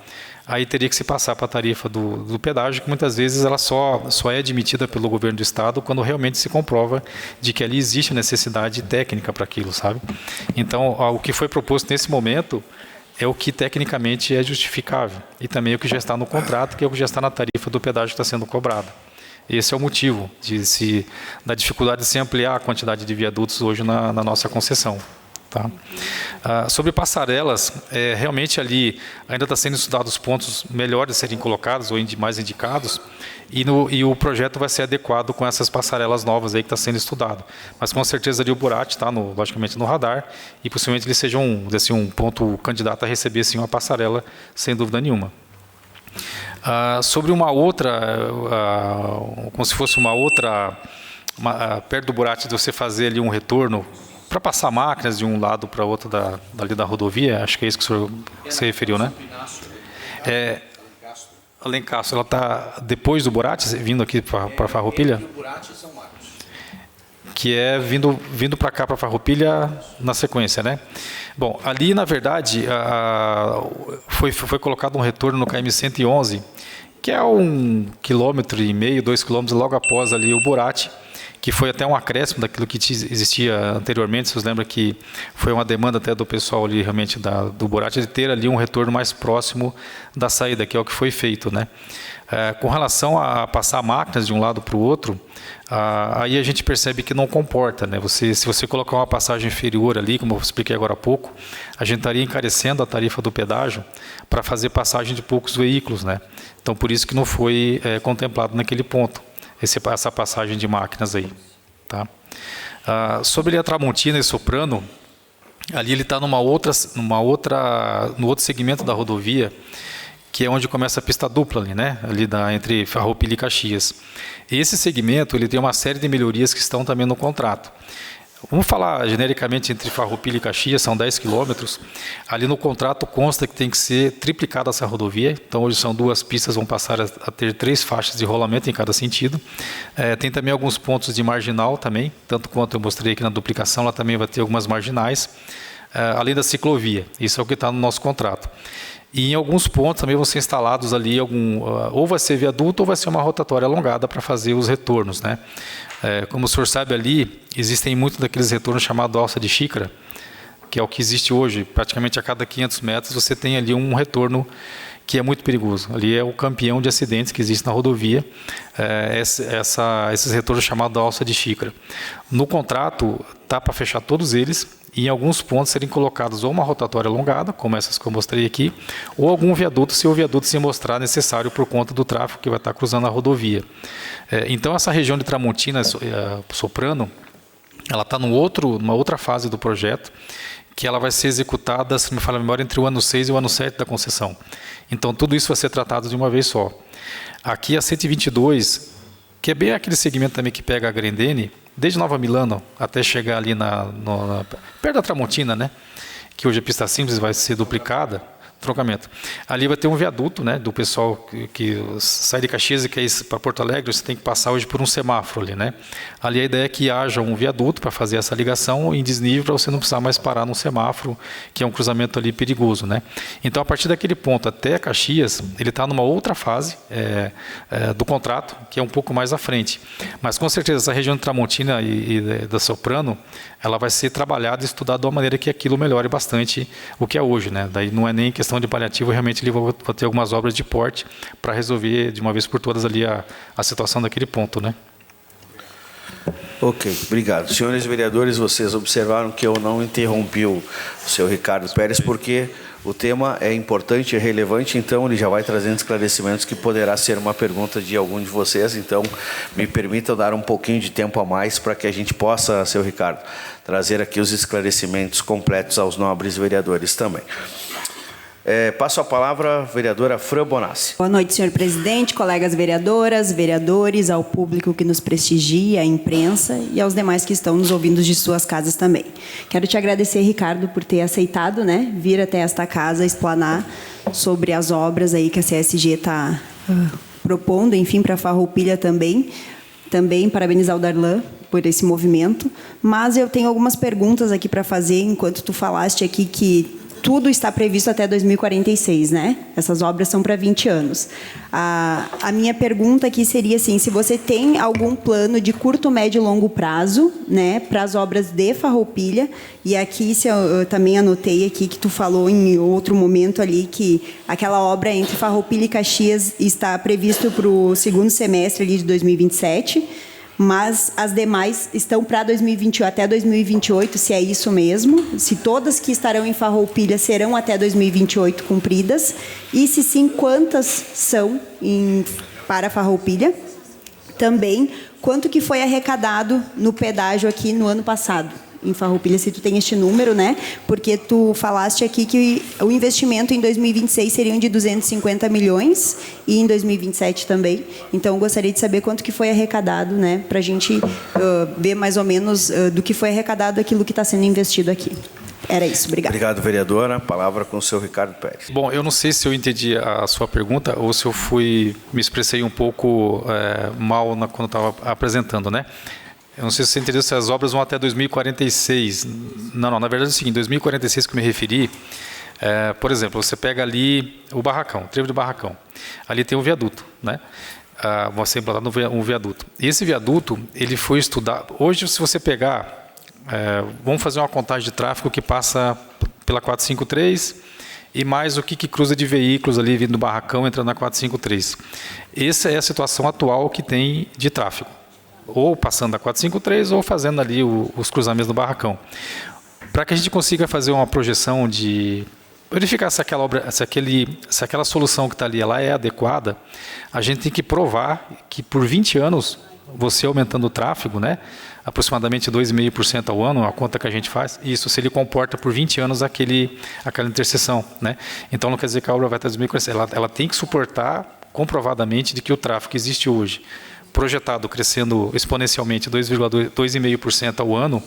aí teria que se passar para a tarifa do pedágio, que muitas vezes ela só é admitida pelo governo do estado quando realmente se comprova de que ali existe a necessidade técnica para aquilo, sabe? Então, o que foi proposto nesse momento é o que tecnicamente é justificável e também é o que já está no contrato, que é o que já está na tarifa do pedágio que está sendo cobrado. Esse é o motivo da dificuldade de se ampliar a quantidade de viadutos hoje na nossa concessão. Tá? Sobre passarelas, realmente ali ainda está sendo estudados os pontos melhores a serem colocados ou mais indicados, e o projeto vai ser adequado com essas passarelas novas aí que está sendo estudado. Mas com certeza ali o Burati está, logicamente, no radar, e possivelmente ele seja um ponto candidato a receber sim, uma passarela, sem dúvida nenhuma. Sobre uma outra, como se fosse uma outra, perto do Burati, de você fazer ali um retorno para passar máquinas de um lado para o outro dali da rodovia, acho que é isso que o senhor se referiu, né? Alencastro, ela está depois do Burati, vindo aqui para Farroupilha? Que é vindo para cá, para Farroupilha, na sequência, né? Bom, ali, na verdade, foi colocado um retorno no KM-111, que é 1,5 km, 2 km logo após ali o Burati, que foi até um acréscimo daquilo que existia anteriormente. Vocês lembram que foi uma demanda até do pessoal ali, realmente, do Burati, de ter ali um retorno mais próximo da saída, que é o que foi feito, né? Com relação a passar máquinas de um lado para o outro, aí a gente percebe que não comporta, né? Se você colocar uma passagem inferior ali, como eu expliquei agora há pouco, a gente estaria encarecendo a tarifa do pedágio para fazer passagem de poucos veículos, né? Então, por isso que não foi contemplado naquele ponto, essa passagem de máquinas aí. Tá? Sobre a Tramontina e Soprano, ali ele está no outro segmento da rodovia, que é onde começa a pista dupla ali, né? Ali entre Farroupilha e Caxias. Esse segmento ele tem uma série de melhorias que estão também no contrato. Vamos falar genericamente entre Farroupilha e Caxias, são 10 quilômetros. Ali no contrato consta que tem que ser triplicada essa rodovia. Então hoje são 2 pistas, vão passar a ter 3 faixas de rolamento em cada sentido. Tem também alguns pontos de marginal também, tanto quanto eu mostrei aqui na duplicação, lá também vai ter algumas marginais, além da ciclovia. Isso é o que está no nosso contrato. E em alguns pontos também vão ser instalados ali ou vai ser viaduto ou vai ser uma rotatória alongada para fazer os retornos, né? Como o senhor sabe ali, existem muitos daqueles retornos chamados alça de xícara, que é o que existe hoje, praticamente a cada 500 metros você tem ali um retorno que é muito perigoso. Ali é o campeão de acidentes que existe na rodovia, esses retornos chamados alça de xícara. No contrato, está para fechar todos eles, e em alguns pontos serem colocados ou uma rotatória alongada, como essas que eu mostrei aqui, ou algum viaduto, se o viaduto se mostrar necessário por conta do tráfego que vai estar cruzando a rodovia. Então, essa região de Tramontina, Soprano, ela está numa outra fase do projeto, que ela vai ser executada, se me falha a memória, entre o ano 6 e o ano 7 da concessão. Então, tudo isso vai ser tratado de uma vez só. Aqui, a 122, que é bem aquele segmento também que pega a Grendene, desde Nova Milano até chegar ali perto da Tramontina, né? Que hoje a pista simples vai ser duplicada, troncamento. Ali vai ter um viaduto, né, do pessoal que sai de Caxias e quer ir para Porto Alegre, você tem que passar hoje por um semáforo ali, né? Ali a ideia é que haja um viaduto para fazer essa ligação em desnível, para você não precisar mais parar num semáforo, que é um cruzamento ali perigoso, né? Então, a partir daquele ponto até Caxias, ele está numa outra fase do contrato, que é um pouco mais à frente. Mas, com certeza, essa região de Tramontina e da Soprano, ela vai ser trabalhada e estudada de uma maneira que aquilo melhore bastante o que é hoje, né? Daí não é nem questão de paliativo, realmente ele vai ter algumas obras de porte para resolver de uma vez por todas ali a situação daquele ponto, né? Ok, obrigado. Senhores vereadores, vocês observaram que eu não interrompi o senhor Ricardo Pérez, porque o tema é importante, é relevante, então ele já vai trazendo esclarecimentos que poderá ser uma pergunta de algum de vocês, então me permita dar um pouquinho de tempo a mais para que a gente possa, senhor Ricardo, trazer aqui os esclarecimentos completos aos nobres vereadores também. Passo a palavra à vereadora Fran Bonassi. Boa noite, senhor presidente, colegas vereadoras, vereadores, ao público que nos prestigia, à imprensa e aos demais que estão nos ouvindo de suas casas também. Quero te agradecer, Ricardo, por ter aceitado, né, vir até esta casa explanar sobre as obras aí que a CSG está propondo, enfim, para a Farroupilha também. Também parabenizar o Darlan por esse movimento. Mas eu tenho algumas perguntas aqui para fazer, enquanto tu falaste aqui que tudo está previsto até 2046, né? Essas obras são para 20 anos. A minha pergunta aqui seria assim, se você tem algum plano de curto, médio e longo prazo, né, para as obras de Farroupilha, e aqui eu também anotei aqui que tu falou em outro momento ali que aquela obra entre Farroupilha e Caxias está previsto para o segundo semestre ali de 2027, mas as demais estão para 2028, até 2028, se é isso mesmo, se todas que estarão em Farroupilha serão até 2028 cumpridas, e se sim, quantas são para Farroupilha. Também, quanto que foi arrecadado no pedágio aqui no ano passado, em Farroupilha, se tu tem este número, né? Porque tu falaste aqui que o investimento em 2026 seriam de 250 milhões e em 2027 também. Então, eu gostaria de saber quanto que foi arrecadado, né? Para a gente ver mais ou menos do que foi arrecadado aquilo que está sendo investido aqui. Era isso, obrigado. Obrigado, vereadora. Palavra com o senhor Ricardo Pérez. Bom, eu não sei se eu entendi a sua pergunta ou se eu me expressei um pouco mal quando estava apresentando, né? Eu não sei se você entendeu se as obras vão até 2046. Não, na verdade é o seguinte, 2046 que eu me referi, por exemplo, você pega ali o barracão, o trevo de barracão. Ali tem um viaduto, né? Vai ser implantado um viaduto. E esse viaduto, ele foi estudado. Hoje, se você pegar, vamos fazer uma contagem de tráfego que passa pela 453 e mais o que cruza de veículos ali vindo do barracão entrando na 453. Essa é a situação atual que tem de tráfego. Ou passando a 453 ou fazendo ali os cruzamentos do barracão. Para que a gente consiga fazer uma projeção de verificar se aquela solução que está ali ela é adequada, a gente tem que provar que por 20 anos, você aumentando o tráfego, né, aproximadamente 2,5% ao ano, a conta que a gente faz, isso se ele comporta por 20 anos aquela interseção, né? Então não quer dizer que a obra vai até 2040, ela tem que suportar comprovadamente de que o tráfego que existe hoje, projetado crescendo exponencialmente 2,5% ao ano,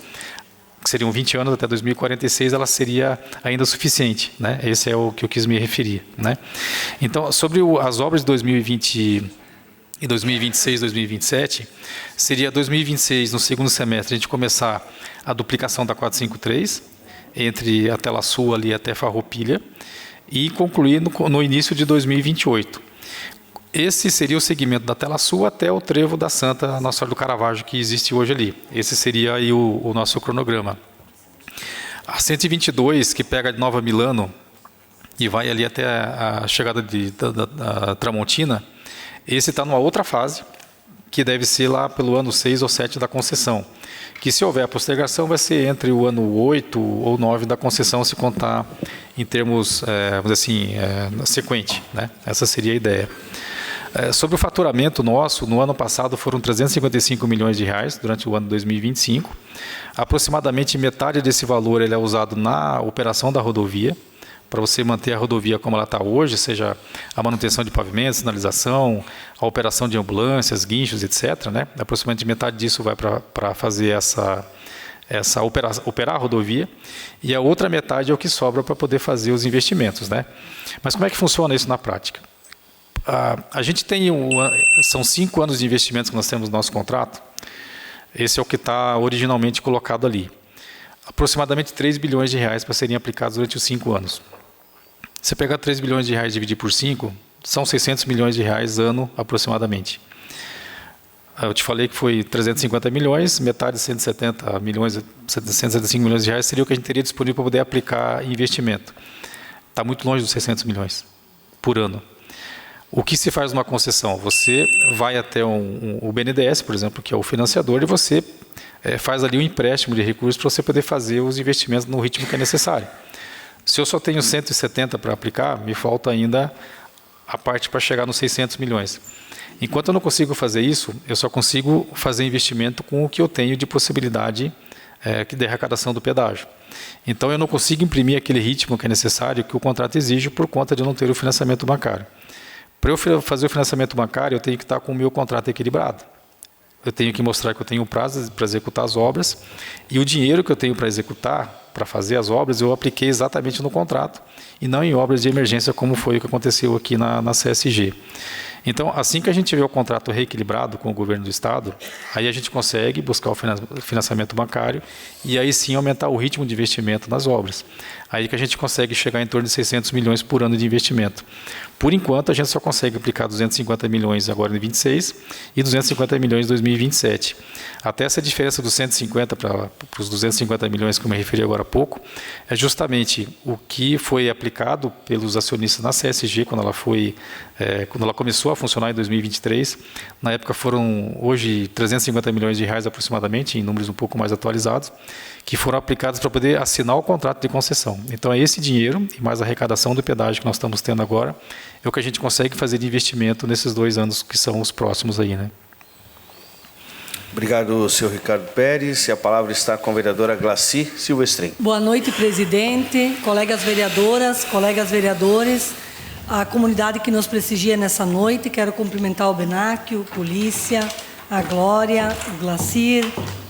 que seriam 20 anos até 2046, ela seria ainda suficiente, né? Esse é o que eu quis me referir, né? Então, sobre as obras de 2020 e 2026, 2027, seria 2026, no segundo semestre, a gente começar a duplicação da 453, entre a Tela Sul ali até Farroupilha, e concluir no início de 2028. Esse seria o segmento da Tela Sul até o trevo da Santa Nossa Senhora do Caravaggio, que existe hoje ali. Esse seria aí o nosso cronograma. A 122, que pega de Nova Milano e vai ali até a chegada da Tramontina, esse está numa outra fase, que deve ser lá pelo ano 6 ou 7 da concessão. Que se houver a postergação, vai ser entre o ano 8 ou 9 da concessão, se contar em termos, vamos dizer assim, sequente, né? Essa seria a ideia. Sobre o faturamento nosso, no ano passado foram 355 milhões de reais durante o ano 2025. Aproximadamente metade desse valor ele é usado na operação da rodovia, para você manter a rodovia como ela está hoje, seja a manutenção de pavimentos, sinalização, a operação de ambulâncias, guinchos, etc., né? Aproximadamente metade disso vai para fazer operar a rodovia, e a outra metade é o que sobra para poder fazer os investimentos, né? Mas como é que funciona isso na prática? A gente tem, são 5 anos de investimentos que nós temos no nosso contrato, esse é o que está originalmente colocado ali. Aproximadamente 3 bilhões de reais para serem aplicados durante os 5 anos. Você pegar 3 bilhões de reais e dividir por 5, são 600 milhões de reais ano aproximadamente. Eu te falei que foi 350 milhões, metade de 170 milhões, 175 milhões de reais seria o que a gente teria disponível para poder aplicar em investimento. Está muito longe dos 600 milhões por ano. O que se faz numa concessão? Você vai até o BNDES, por exemplo, que é o financiador, e você faz ali um empréstimo de recursos para você poder fazer os investimentos no ritmo que é necessário. Se eu só tenho 170 para aplicar, me falta ainda a parte para chegar nos 600 milhões. Enquanto eu não consigo fazer isso, eu só consigo fazer investimento com o que eu tenho de possibilidade de arrecadação do pedágio. Então, eu não consigo imprimir aquele ritmo que é necessário, que o contrato exige, por conta de não ter o financiamento bancário. Para eu fazer o financiamento bancário, eu tenho que estar com o meu contrato equilibrado. Eu tenho que mostrar que eu tenho um prazo para executar as obras, e o dinheiro que eu tenho para executar, para fazer as obras, eu apliquei exatamente no contrato, e não em obras de emergência, como foi o que aconteceu aqui na CSG. Então, assim que a gente tiver o contrato reequilibrado com o governo do Estado, aí a gente consegue buscar o financiamento bancário e aí sim aumentar o ritmo de investimento nas obras. Aí que a gente consegue chegar em torno de 600 milhões por ano de investimento. Por enquanto, a gente só consegue aplicar 250 milhões agora em 26 e 250 milhões em 2027. Até essa diferença dos 150 para os 250 milhões que eu me referi agora há pouco, é justamente o que foi aplicado pelos acionistas na CSG quando ela começou a funcionar em 2023. Na época foram hoje 350 milhões de reais aproximadamente, em números um pouco mais atualizados, que foram aplicados para poder assinar o contrato de concessão. Então, é esse dinheiro e mais a arrecadação do pedágio que nós estamos tendo agora, é o que a gente consegue fazer de investimento nesses 2 anos que são os próximos aí, né? Obrigado, senhor Ricardo Pérez. E a palavra está com a vereadora Glaci Silvestrin. Boa noite, presidente, colegas vereadoras, colegas vereadores, a comunidade que nos prestigia nessa noite. Quero cumprimentar o Benáquio, Polícia, a Glória, o Glacir,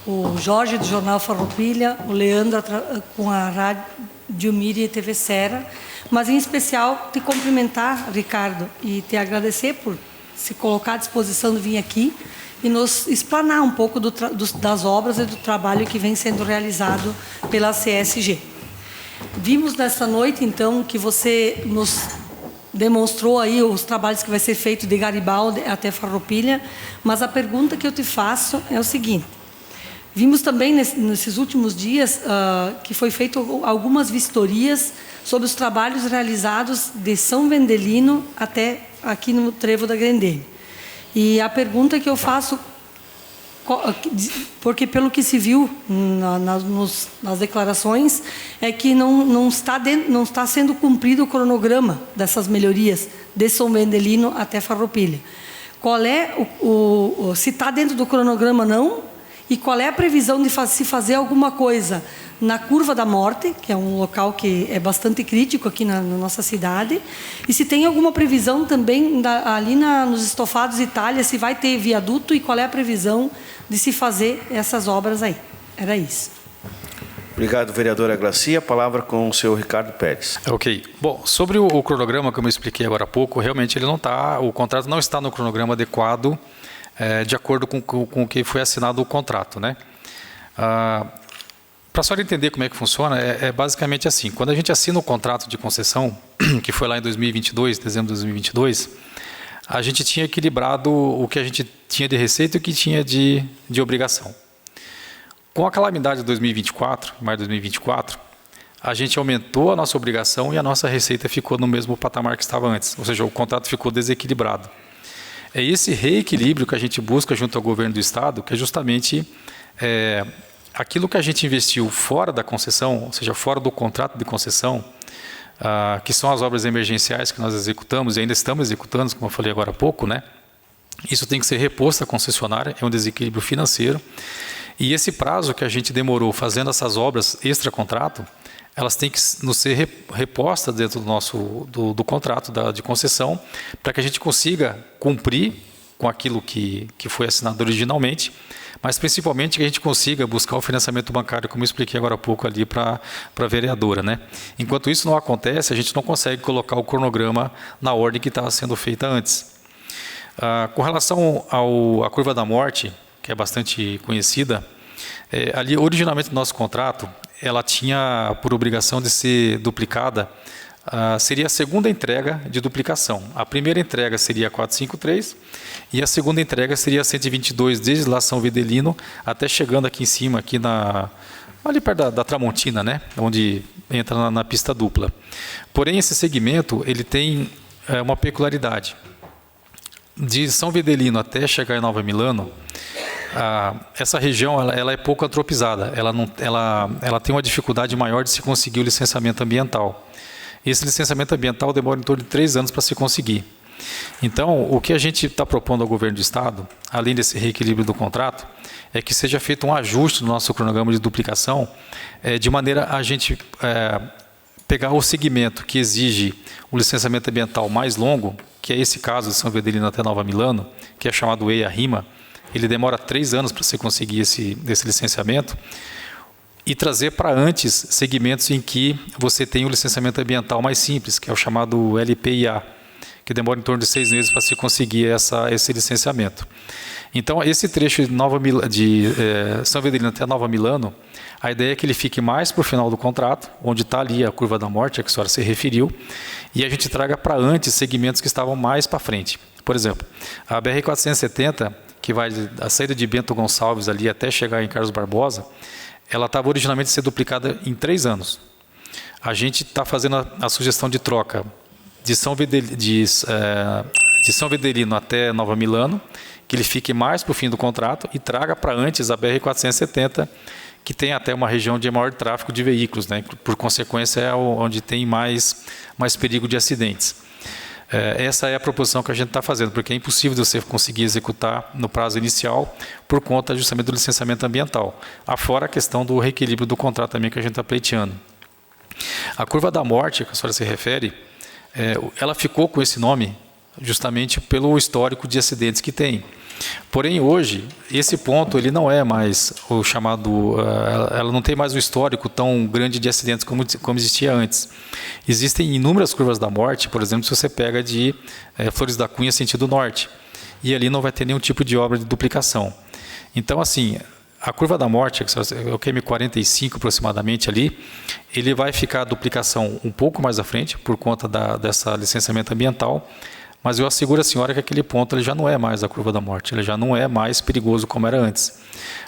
o Jorge do Jornal Farroupilha, o Leandro com a Rádio Miri e TV Serra, mas em especial te cumprimentar, Ricardo, e te agradecer por se colocar à disposição de vir aqui e nos explanar um pouco das obras e do trabalho que vem sendo realizado pela CSG. Vimos nessa noite, então, que você nos demonstrou aí os trabalhos que vai ser feito de Garibaldi até Farroupilha, mas a pergunta que eu te faço é o seguinte: vimos também nesses últimos dias que foi feito algumas vistorias sobre os trabalhos realizados de São Vendelino até aqui no Trevo da Grendene. E a pergunta que eu faço, porque pelo que se viu nas declarações, é que não está sendo cumprido o cronograma dessas melhorias de São Vendelino até Farroupilha. Qual é se está dentro do cronograma não? E qual é a previsão de se fazer alguma coisa na Curva da Morte, que é um local que é bastante crítico aqui na nossa cidade, e se tem alguma previsão também ali nos Estofados Itália, se vai ter viaduto e qual é a previsão de se fazer essas obras aí. Era isso. Obrigado, vereadora Glaci. A palavra com o senhor Ricardo Pérez. Ok. Bom, sobre o cronograma, como eu expliquei agora há pouco, realmente o contrato não está no cronograma adequado, de acordo com o que foi assinado o contrato, né? Para só entender como é que funciona, é basicamente assim: quando a gente assina o contrato de concessão, que foi lá em 2022, dezembro de 2022, a gente tinha equilibrado o que a gente tinha de receita e o que tinha de obrigação. Com a calamidade de 2024, em maio de 2024, a gente aumentou a nossa obrigação e a nossa receita ficou no mesmo patamar que estava antes, ou seja, o contrato ficou desequilibrado. É esse reequilíbrio que a gente busca junto ao governo do Estado, que é justamente aquilo que a gente investiu fora da concessão, ou seja, fora do contrato de concessão, que são as obras emergenciais que nós executamos e ainda estamos executando, como eu falei agora há pouco, né? Isso tem que ser reposto à concessionária, é um desequilíbrio financeiro. E esse prazo que a gente demorou fazendo essas obras extra-contrato, elas têm que nos ser repostas dentro do nosso do contrato de concessão, para que a gente consiga cumprir com aquilo que foi assinado originalmente, mas principalmente que a gente consiga buscar o financiamento bancário, como eu expliquei agora há pouco ali para a vereadora, né? Enquanto isso não acontece, a gente não consegue colocar o cronograma na ordem que estava sendo feita antes. Com relação à curva da morte, que é bastante conhecida, ali originalmente no nosso contrato, ela tinha por obrigação de ser duplicada, seria a segunda entrega de duplicação. A primeira entrega seria a 453 e a segunda entrega seria a 122, desde lá São Vedelino até chegando aqui em cima, ali perto da Tramontina, né? Onde entra na pista dupla. Porém, esse segmento ele tem uma peculiaridade. De São Vedelino até chegar em Nova Milano, essa região ela é pouco antropizada, ela tem uma dificuldade maior de se conseguir o licenciamento ambiental. Esse licenciamento ambiental demora em torno de 3 anos para se conseguir. Então, o que a gente está propondo ao governo do Estado, além desse reequilíbrio do contrato, é que seja feito um ajuste no nosso cronograma de duplicação, de maneira a gente pegar o segmento que exige o licenciamento ambiental mais longo, que é esse caso de São Vedelino até Nova Milano, que é chamado EIA-RIMA, ele demora 3 anos para se conseguir esse licenciamento, e trazer para antes segmentos em que você tem o licenciamento ambiental mais simples, que é o chamado LPIA, que demora em torno de 6 meses para se conseguir esse licenciamento. Então, esse trecho de São Vedelino até Nova Milano, a ideia é que ele fique mais para o final do contrato, onde está ali a curva da morte, a que a senhora se referiu, e a gente traga para antes segmentos que estavam mais para frente. Por exemplo, a BR-470, que vai da saída de Bento Gonçalves ali até chegar em Carlos Barbosa, ela estava originalmente a ser duplicada em 3 anos. A gente está fazendo a sugestão de troca de São Vedelino até Nova Milano, que ele fique mais para o fim do contrato e traga para antes a BR-470, que tem até uma região de maior tráfego de veículos, né? Por consequência é onde tem mais perigo de acidentes. Essa é a proposição que a gente está fazendo, porque é impossível de você conseguir executar no prazo inicial por conta justamente do licenciamento ambiental. Afora a questão do reequilíbrio do contrato também que a gente está pleiteando. A curva da morte, que a senhora se refere, ela ficou com esse nome justamente pelo histórico de acidentes que tem. Porém, hoje, esse ponto ele não é mais o chamado, ela não tem mais o histórico tão grande de acidentes como existia antes. Existem inúmeras curvas da morte, por exemplo, se você pega de Flores da Cunha sentido norte, e ali não vai ter nenhum tipo de obra de duplicação. Então, assim, a curva da morte, o QM45 aproximadamente ali, ele vai ficar a duplicação um pouco mais à frente, por conta dessa licenciamento ambiental, mas eu asseguro a senhora que aquele ponto ele já não é mais a curva da morte, ele já não é mais perigoso como era antes.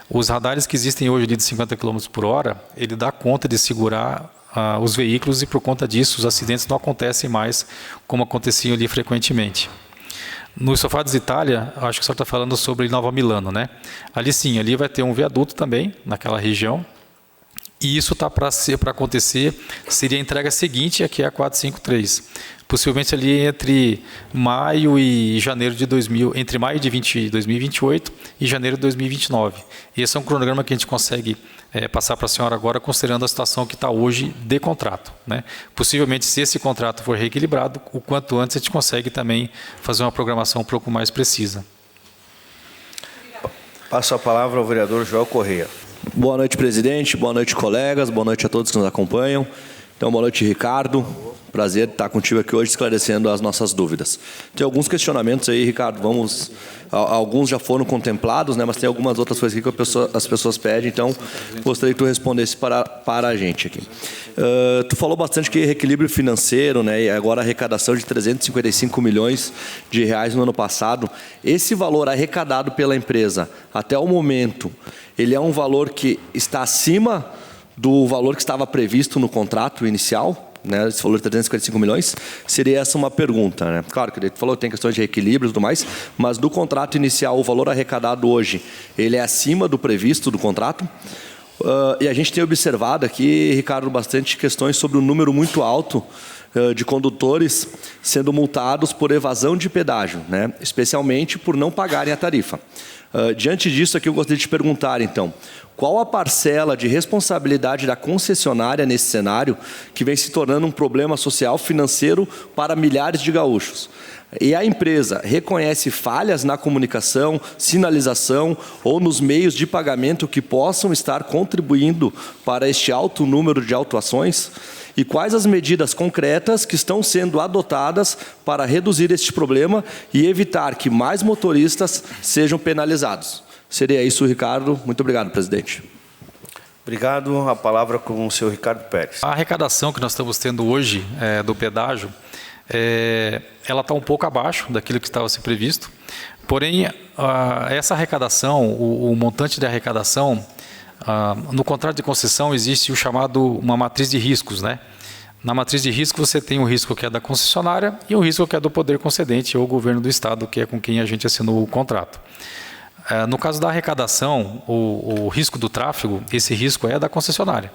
Os radares que existem hoje de 50 km por hora, ele dá conta de segurar os veículos e por conta disso os acidentes não acontecem mais como aconteciam ali frequentemente. No Sofados Itália, acho que o senhor está falando sobre Nova Milano, né? Ali sim, ali vai ter um viaduto também, naquela região, e isso está para acontecer, seria a entrega seguinte, que é a 453. Possivelmente ali entre maio e janeiro de 2028 e janeiro de 2029. Esse é um cronograma que a gente consegue passar para a senhora agora, considerando a situação que está hoje de contrato, né? Possivelmente, se esse contrato for reequilibrado, o quanto antes a gente consegue também fazer uma programação um pouco mais precisa. Passo a palavra ao vereador Joel Correia. Boa noite, presidente. Boa noite, colegas. Boa noite a todos que nos acompanham. Então, boa noite, Ricardo. Prazer estar contigo aqui hoje esclarecendo as nossas dúvidas. Tem alguns questionamentos aí, Ricardo. Alguns já foram contemplados, né? Mas tem algumas outras coisas aqui que as pessoas pedem. Então, gostaria que tu respondesse para a gente aqui. Tu falou bastante que reequilíbrio financeiro, né? E agora a arrecadação de 355 milhões de reais no ano passado. Esse valor arrecadado pela empresa até o momento, ele é um valor que está acima do valor que estava previsto no contrato inicial, né, esse valor de 355 milhões, seria essa uma pergunta, né? Claro que ele falou que tem questões de reequilíbrio e tudo mais, mas do contrato inicial, o valor arrecadado hoje, ele é acima do previsto do contrato? E a gente tem observado aqui, Ricardo, bastante questões sobre um número muito alto de condutores sendo multados por evasão de pedágio, né? Especialmente por não pagarem a tarifa. Diante disso aqui eu gostaria de te perguntar, então, qual a parcela de responsabilidade da concessionária nesse cenário que vem se tornando um problema social financeiro para milhares de gaúchos? E a empresa reconhece falhas na comunicação, sinalização ou nos meios de pagamento que possam estar contribuindo para este alto número de autuações? E quais as medidas concretas que estão sendo adotadas para reduzir este problema e evitar que mais motoristas sejam penalizados? Seria isso, Ricardo. Muito obrigado, presidente. Obrigado. A palavra com o senhor Ricardo Pérez. A arrecadação que nós estamos tendo hoje do pedágio, ela está um pouco abaixo daquilo que estava se previsto. Porém, essa arrecadação, o montante de arrecadação, no contrato de concessão existe o chamado uma matriz de riscos, né? Na matriz de risco você tem o risco que é da concessionária e o risco que é do poder concedente ou governo do estado, que é com quem a gente assinou o contrato. No caso da arrecadação, o risco do tráfego, esse risco é da concessionária.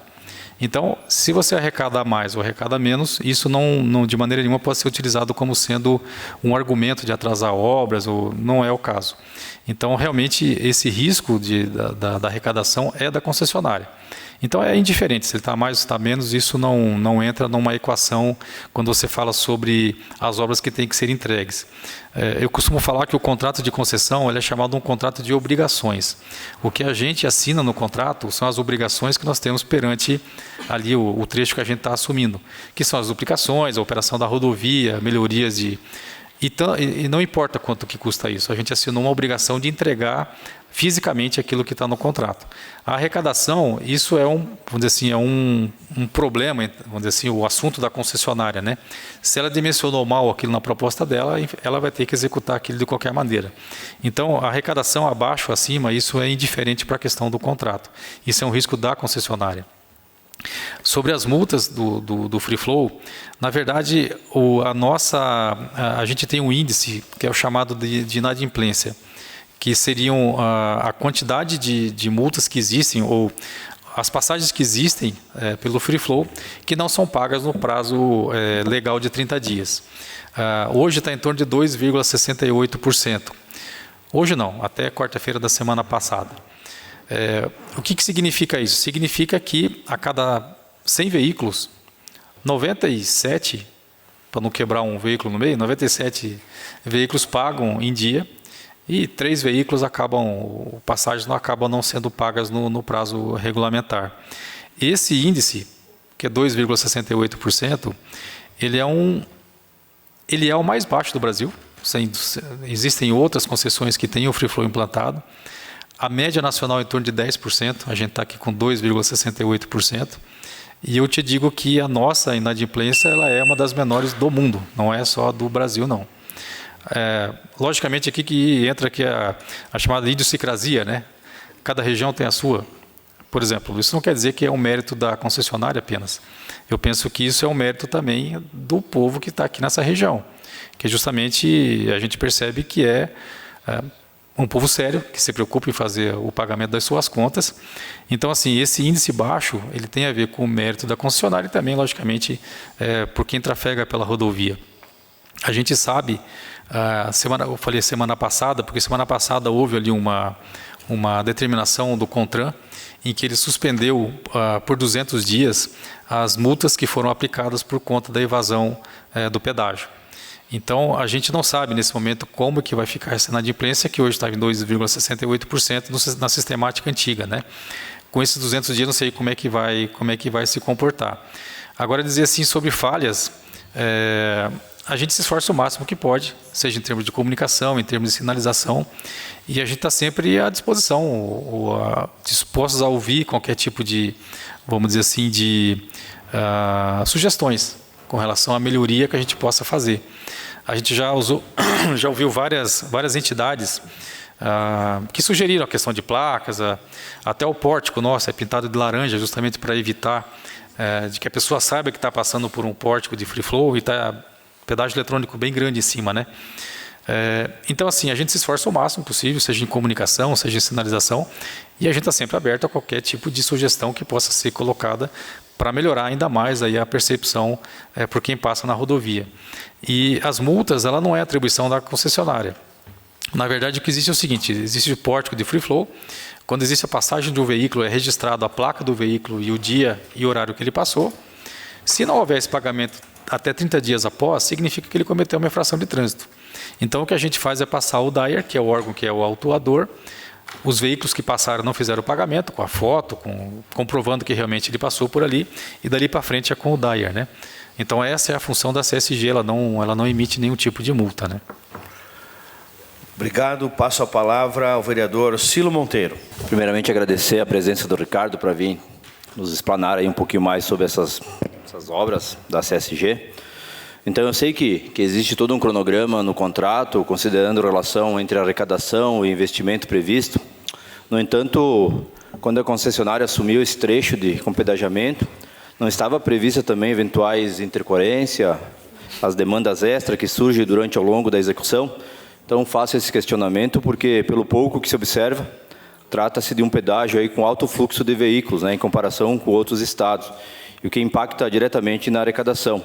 Então, se você arrecada mais ou arrecada menos, isso não de maneira nenhuma pode ser utilizado como sendo um argumento de atrasar obras, ou não é o caso. Então, realmente, esse risco da arrecadação é da concessionária. Então, é indiferente, se ele está mais ou está menos, isso não entra numa equação quando você fala sobre as obras que têm que ser entregues. Eu costumo falar que o contrato de concessão ele é chamado um contrato de obrigações. O que a gente assina no contrato são as obrigações que nós temos perante ali o trecho que a gente está assumindo, que são as duplicações, a operação da rodovia, melhorias de... E não importa quanto que custa isso, a gente assinou uma obrigação de entregar fisicamente aquilo que está no contrato. A arrecadação, isso é vamos dizer assim, é um problema, vamos dizer assim, o assunto da concessionária, né? Se ela dimensionou mal aquilo na proposta dela, ela vai ter que executar aquilo de qualquer maneira. Então, a arrecadação abaixo, acima, isso é indiferente para a questão do contrato. Isso é um risco da concessionária. Sobre as multas do Free Flow, na verdade, a gente tem um índice que é o chamado de inadimplência, que seriam a quantidade de multas que existem, ou as passagens que existem pelo Free Flow, que não são pagas no prazo legal de 30 dias. Hoje está em torno de 2,68%. Hoje não, até quarta-feira da semana passada. O que significa isso? Significa que a cada 100 veículos, 97, para não quebrar um veículo no meio, 97 veículos pagam em dia e 3 veículos passagens não acabam não sendo pagas no prazo regulamentar. Esse índice, que é 2,68%, ele é o mais baixo do Brasil. Existem outras concessões que têm o Free Flow implantado. A média nacional é em torno de 10%, a gente está aqui com 2,68%. E eu te digo que a nossa inadimplência ela é uma das menores do mundo, não é só do Brasil, não. Logicamente, aqui que entra aqui a chamada idiosincrasia, né? Cada região tem a sua. Por exemplo, isso não quer dizer que é um mérito da concessionária apenas. Eu penso que isso é um mérito também do povo que está aqui nessa região, que justamente a gente percebe que é um povo sério, que se preocupa em fazer o pagamento das suas contas. Então, assim, esse índice baixo, ele tem a ver com o mérito da concessionária e também, logicamente, por quem trafega pela rodovia. A gente sabe, eu falei semana passada, porque semana passada houve ali uma determinação do CONTRAN, em que ele suspendeu por 200 dias as multas que foram aplicadas por conta da evasão do pedágio. Então, a gente não sabe nesse momento como que vai ficar essa inadimplência, que hoje está em 2,68% na sistemática antiga, né? Com esses 200 dias, não sei como é que vai se comportar. Agora, dizer assim sobre falhas, a gente se esforça o máximo que pode, seja em termos de comunicação, em termos de sinalização, e a gente está sempre à disposição, dispostos a ouvir qualquer tipo de, vamos dizer assim, de sugestões com relação à melhoria que a gente possa fazer. A gente já ouviu várias entidades que sugeriram a questão de placas, até o pórtico nosso é pintado de laranja justamente para evitar de que a pessoa saiba que está passando por um pórtico de free flow e está pedágio eletrônico bem grande em cima, né? Então, assim, a gente se esforça o máximo possível, seja em comunicação, seja em sinalização, e a gente está sempre aberto a qualquer tipo de sugestão que possa ser colocada para melhorar ainda mais aí a percepção por quem passa na rodovia. E as multas, ela não é atribuição da concessionária. Na verdade, o que existe é o seguinte, existe o pórtico de free flow, quando existe a passagem de um veículo, é registrado a placa do veículo e o dia e horário que ele passou. Se não houver esse pagamento até 30 dias após, significa que ele cometeu uma infração de trânsito. Então, o que a gente faz é passar o DAIR, que é o órgão que é o autuador, os veículos que passaram não fizeram o pagamento, com a foto, comprovando que realmente ele passou por ali, e dali para frente é com o DAIR, né? Então, essa é a função da CSG, ela não emite nenhum tipo de multa, né? Obrigado. Passo a palavra ao vereador Cilo Monteiro. Primeiramente, agradecer a presença do Ricardo para vir nos explanar aí um pouquinho mais sobre essas obras da CSG. Então, eu sei que existe todo um cronograma no contrato, considerando a relação entre a arrecadação e investimento previsto. No entanto, quando a concessionária assumiu esse trecho de compedajamento, não estava prevista também eventuais intercorrências, as demandas extras que surgem durante ao longo da execução. Então, faço esse questionamento porque, pelo pouco que se observa, trata-se de um pedágio aí com alto fluxo de veículos, né, em comparação com outros estados, e o que impacta diretamente na arrecadação.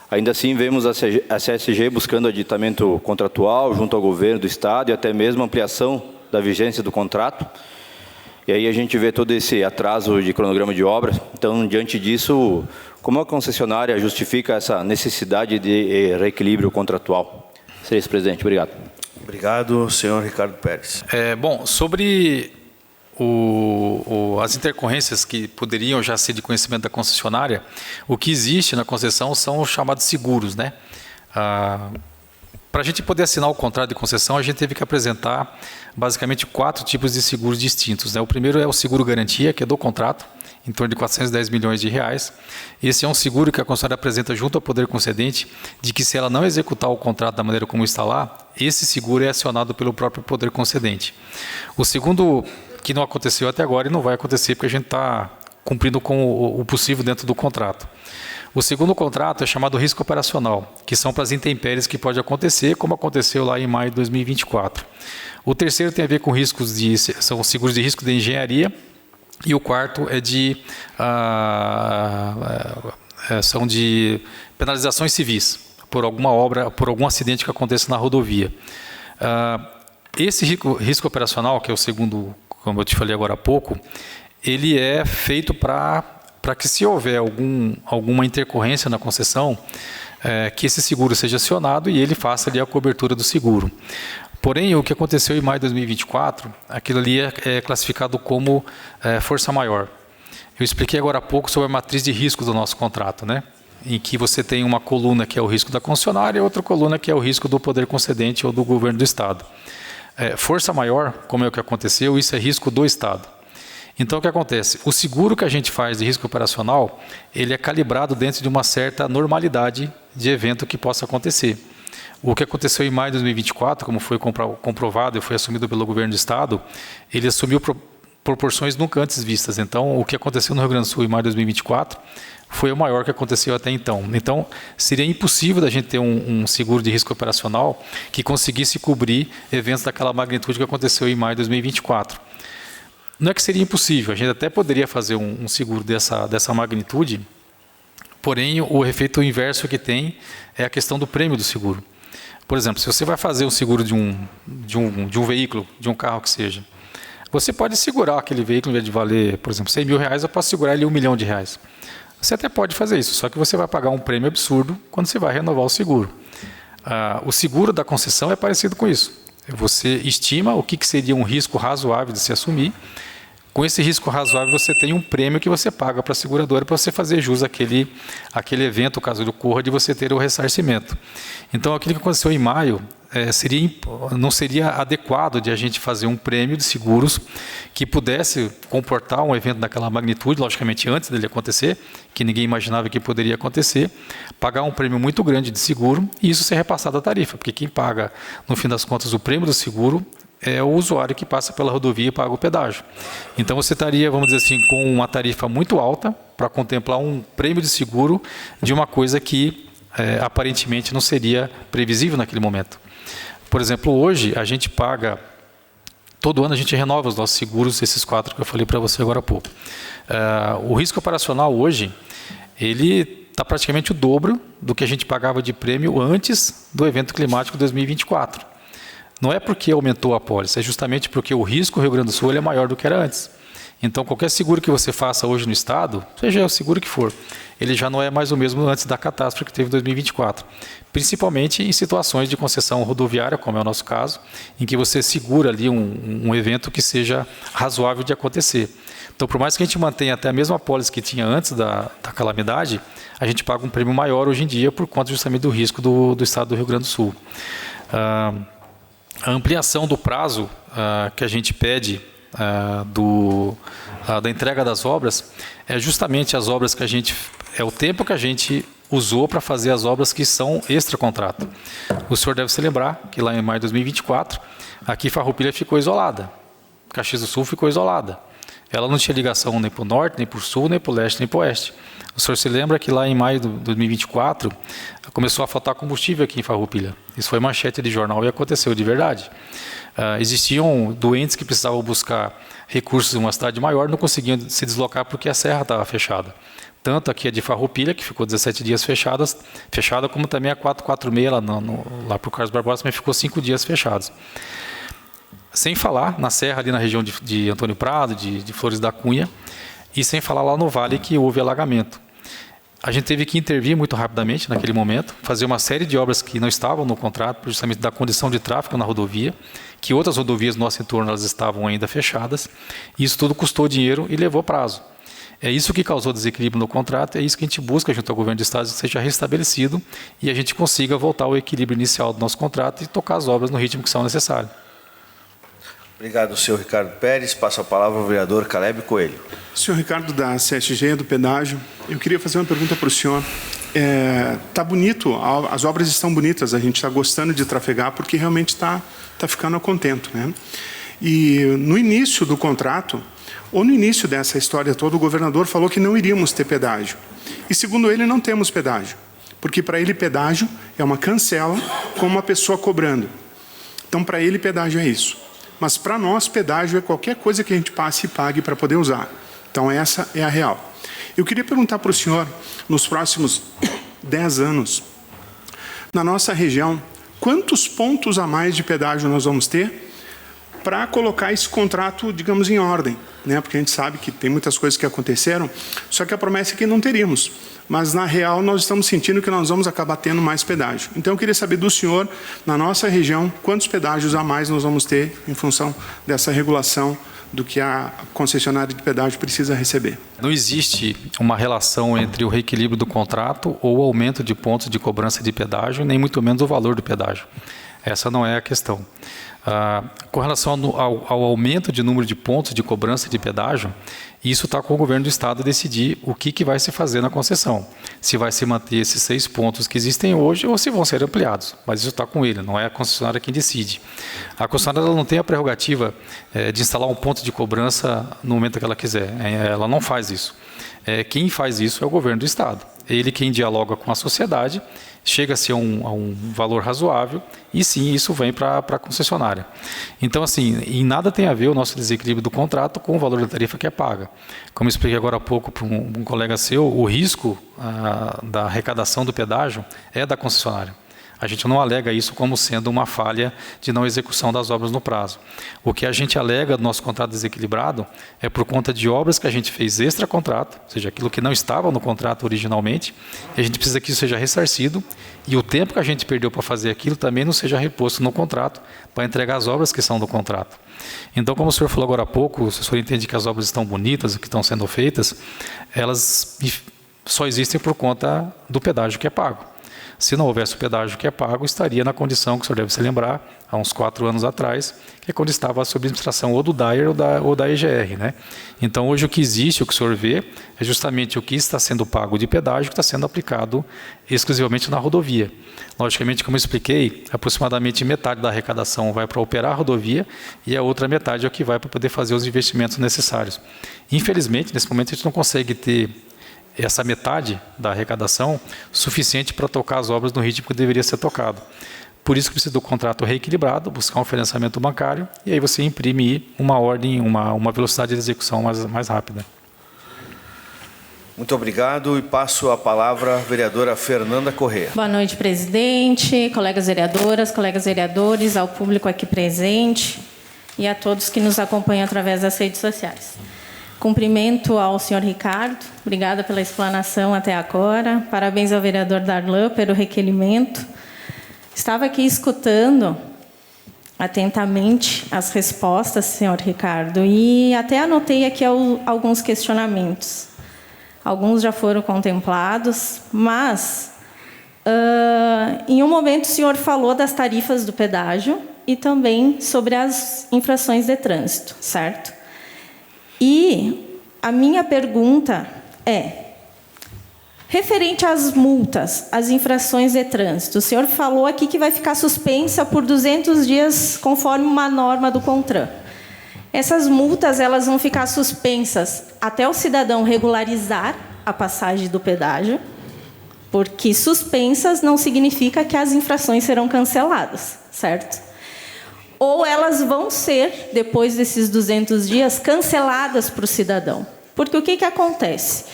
Ainda assim, vemos a CSG buscando aditamento contratual junto ao governo do estado e até mesmo ampliação da vigência do contrato. E aí a gente vê todo esse atraso de cronograma de obras. Então, diante disso, como a concessionária justifica essa necessidade de reequilíbrio contratual? Seria isso, presidente. Obrigado. Obrigado, senhor Ricardo Pérez. Bom, sobre as intercorrências que poderiam já ser de conhecimento da concessionária, o que existe na concessão são os chamados seguros, né? Para a gente poder assinar o contrato de concessão, a gente teve que apresentar basicamente 4 tipos de seguros distintos, né? O primeiro é o seguro garantia, que é do contrato, em torno de 410 milhões de reais. Esse é um seguro que a concessionária apresenta junto ao poder concedente, de que se ela não executar o contrato da maneira como está lá, esse seguro é acionado pelo próprio poder concedente. O segundo, que não aconteceu até agora e não vai acontecer, porque a gente está cumprindo com o possível dentro do contrato. O segundo contrato é chamado risco operacional, que são para as intempéries que pode acontecer, como aconteceu lá em maio de 2024. O terceiro tem a ver com são seguros de risco de engenharia, e o quarto é são de penalizações civis, por alguma obra, por algum acidente que aconteça na rodovia. Esse risco operacional, que é o segundo, como eu te falei agora há pouco, ele é feito para que, se houver alguma intercorrência na concessão, que esse seguro seja acionado e ele faça ali a cobertura do seguro. Porém, o que aconteceu em maio de 2024, aquilo ali é classificado como força maior. Eu expliquei agora há pouco sobre a matriz de risco do nosso contrato, né? Em que você tem uma coluna que é o risco da concessionária e outra coluna que é o risco do poder concedente ou do governo do estado. Força maior, como é o que aconteceu, isso é risco do estado. Então, o que acontece? O seguro que a gente faz de risco operacional, ele é calibrado dentro de uma certa normalidade de evento que possa acontecer. O que aconteceu em maio de 2024, como foi comprovado e foi assumido pelo governo do estado, ele assumiu proporções nunca antes vistas. Então, o que aconteceu no Rio Grande do Sul em maio de 2024 foi o maior que aconteceu até então. Então, seria impossível da gente ter um seguro de risco operacional que conseguisse cobrir eventos daquela magnitude que aconteceu em maio de 2024. Não é que seria impossível, a gente até poderia fazer um seguro dessa magnitude, porém, o efeito inverso que tem é a questão do prêmio do seguro. Por exemplo, se você vai fazer um seguro de um veículo, de um carro que seja, você pode segurar aquele veículo, em vez de valer, por exemplo, 100 mil reais, eu posso segurar ele R$1 milhão. Você até pode fazer isso, só que você vai pagar um prêmio absurdo quando você vai renovar o seguro. O seguro da concessão é parecido com isso. Você estima o que seria um risco razoável de se assumir. Com esse risco razoável, você tem um prêmio que você paga para a seguradora para você fazer jus àquele evento, caso ele ocorra, de você ter o ressarcimento. Então, aquilo que aconteceu em maio não seria adequado de a gente fazer um prêmio de seguros que pudesse comportar um evento daquela magnitude, logicamente antes dele acontecer, que ninguém imaginava que poderia acontecer, pagar um prêmio muito grande de seguro e isso ser repassado à tarifa, porque quem paga, no fim das contas, o prêmio do seguro é o usuário que passa pela rodovia e paga o pedágio. Então você estaria, vamos dizer assim, com uma tarifa muito alta para contemplar um prêmio de seguro de uma coisa que aparentemente não seria previsível naquele momento. Por exemplo, hoje a gente paga, todo ano a gente renova os nossos seguros, esses 4 que eu falei para você agora há pouco. O risco operacional hoje, ele está praticamente o dobro do que a gente pagava de prêmio antes do evento climático 2024. Não é porque aumentou a apólice, é justamente porque o risco no Rio Grande do Sul ele é maior do que era antes. Então, qualquer seguro que você faça hoje no Estado, seja o seguro que for, ele já não é mais o mesmo antes da catástrofe que teve em 2024. Principalmente em situações de concessão rodoviária, como é o nosso caso, em que você segura ali um evento que seja razoável de acontecer. Então, por mais que a gente mantenha até a mesma apólice que tinha antes da calamidade, a gente paga um prêmio maior hoje em dia por conta justamente do risco do Estado do Rio Grande do Sul. A ampliação do prazo que a gente pede da entrega das obras é justamente as obras que a gente... É o tempo que a gente usou para fazer as obras que são extra-contrato. O senhor deve se lembrar que lá em maio de 2024, aqui Farroupilha ficou isolada. Caxias do Sul ficou isolada. Ela não tinha ligação nem para o norte, nem para o sul, nem para o leste, nem para o oeste. O senhor se lembra que lá em maio de 2024 começou a faltar combustível aqui em Farroupilha. Isso foi manchete de jornal e aconteceu de verdade. Existiam doentes que precisavam buscar recursos em uma cidade maior, não conseguiam se deslocar porque a serra estava fechada. Tanto aqui a de Farroupilha, que ficou 17 dias fechada, como também a 446 lá para o Carlos Barbosa, também ficou 5 dias fechados. Sem falar na serra, ali na região de Antônio Prado, de Flores da Cunha, e sem falar lá no vale que houve alagamento. A gente teve que intervir muito rapidamente naquele momento, fazer uma série de obras que não estavam no contrato, justamente da condição de tráfego na rodovia, que outras rodovias no nosso entorno elas estavam ainda fechadas, e isso tudo custou dinheiro e levou prazo. É isso que causou desequilíbrio no contrato, é isso que a gente busca junto ao governo do Estado, que seja restabelecido e a gente consiga voltar ao equilíbrio inicial do nosso contrato e tocar as obras no ritmo que são necessários. Obrigado, senhor Ricardo Pérez. Passo a palavra ao vereador Caleb Coelho. Senhor Ricardo, da CSG, do pedágio, eu queria fazer uma pergunta para o senhor. Está bonito, as obras estão bonitas, a gente está gostando de trafegar porque realmente está ficando a contento, né? E no início do contrato, ou no início dessa história toda, o governador falou que não iríamos ter pedágio. E segundo ele, não temos pedágio, porque para ele pedágio é uma cancela com uma pessoa cobrando. Então, para ele, pedágio é isso. Mas para nós, pedágio é qualquer coisa que a gente passe e pague para poder usar. Então, essa é a real. Eu queria perguntar para o senhor, nos próximos 10 anos, na nossa região, quantos pontos a mais de pedágio nós vamos ter para colocar esse contrato, digamos, em ordem, né? Porque a gente sabe que tem muitas coisas que aconteceram, só que a promessa é que não teríamos. Mas, na real, nós estamos sentindo que nós vamos acabar tendo mais pedágio. Então, eu queria saber do senhor, na nossa região, quantos pedágios a mais nós vamos ter em função dessa regulação do que a concessionária de pedágio precisa receber. Não existe uma relação entre o reequilíbrio do contrato ou o aumento de pontos de cobrança de pedágio, nem muito menos o valor do pedágio. Essa não é a questão. Com relação ao aumento de número de pontos de cobrança de pedágio, isso está com o governo do Estado decidir o que vai se fazer na concessão. Se vai se manter esses 6 pontos que existem hoje ou se vão ser ampliados. Mas isso está com ele, não é a concessionária quem decide. A concessionária não tem a prerrogativa de instalar um ponto de cobrança no momento que ela quiser. Ela não faz isso. Quem faz isso é o governo do Estado. É ele quem dialoga com a sociedade, chega-se a um valor razoável e sim, isso vem para a concessionária. Então, assim, em nada tem a ver o nosso desequilíbrio do contrato com o valor da tarifa que é paga. Como eu expliquei agora há pouco para um colega seu, o risco da arrecadação do pedágio é da concessionária. A gente não alega isso como sendo uma falha de não execução das obras no prazo. O que a gente alega do nosso contrato desequilibrado é por conta de obras que a gente fez extra-contrato, ou seja, aquilo que não estava no contrato originalmente, e a gente precisa que isso seja ressarcido, e o tempo que a gente perdeu para fazer aquilo também não seja reposto no contrato, para entregar as obras que são do contrato. Então, como o senhor falou agora há pouco, se o senhor entende que as obras estão bonitas, que estão sendo feitas, elas só existem por conta do pedágio que é pago. Se não houvesse o pedágio que é pago, estaria na condição que o senhor deve se lembrar, há uns 4 anos atrás, que é quando estava sob administração ou do DAIR ou da EGR, né? Então, hoje o que existe, o que o senhor vê, é justamente o que está sendo pago de pedágio que está sendo aplicado exclusivamente na rodovia. Logicamente, como eu expliquei, aproximadamente metade da arrecadação vai para operar a rodovia e a outra metade é o que vai para poder fazer os investimentos necessários. Infelizmente, nesse momento, a gente não consegue ter essa metade da arrecadação suficiente para tocar as obras no ritmo que deveria ser tocado. Por isso que precisa do contrato reequilibrado, buscar um financiamento bancário e aí você imprime uma ordem, uma velocidade de execução mais rápida. Muito obrigado e passo a palavra à vereadora Fernanda Corrêa. Boa noite, presidente, colegas vereadoras, colegas vereadores, ao público aqui presente e a todos que nos acompanham através das redes sociais. Cumprimento ao senhor Ricardo, obrigada pela explanação até agora. Parabéns ao vereador Darlan pelo requerimento. Estava aqui escutando atentamente as respostas, senhor Ricardo, e até anotei aqui alguns questionamentos. Alguns já foram contemplados, mas em um momento o senhor falou das tarifas do pedágio e também sobre as infrações de trânsito, certo? E a minha pergunta é, referente às multas, às infrações de trânsito, o senhor falou aqui que vai ficar suspensa por 200 dias, conforme uma norma do CONTRAN. Essas multas, elas vão ficar suspensas até o cidadão regularizar a passagem do pedágio, porque suspensas não significa que as infrações serão canceladas, certo? Ou elas vão ser, depois desses 200 dias, canceladas para o cidadão. Porque o que acontece?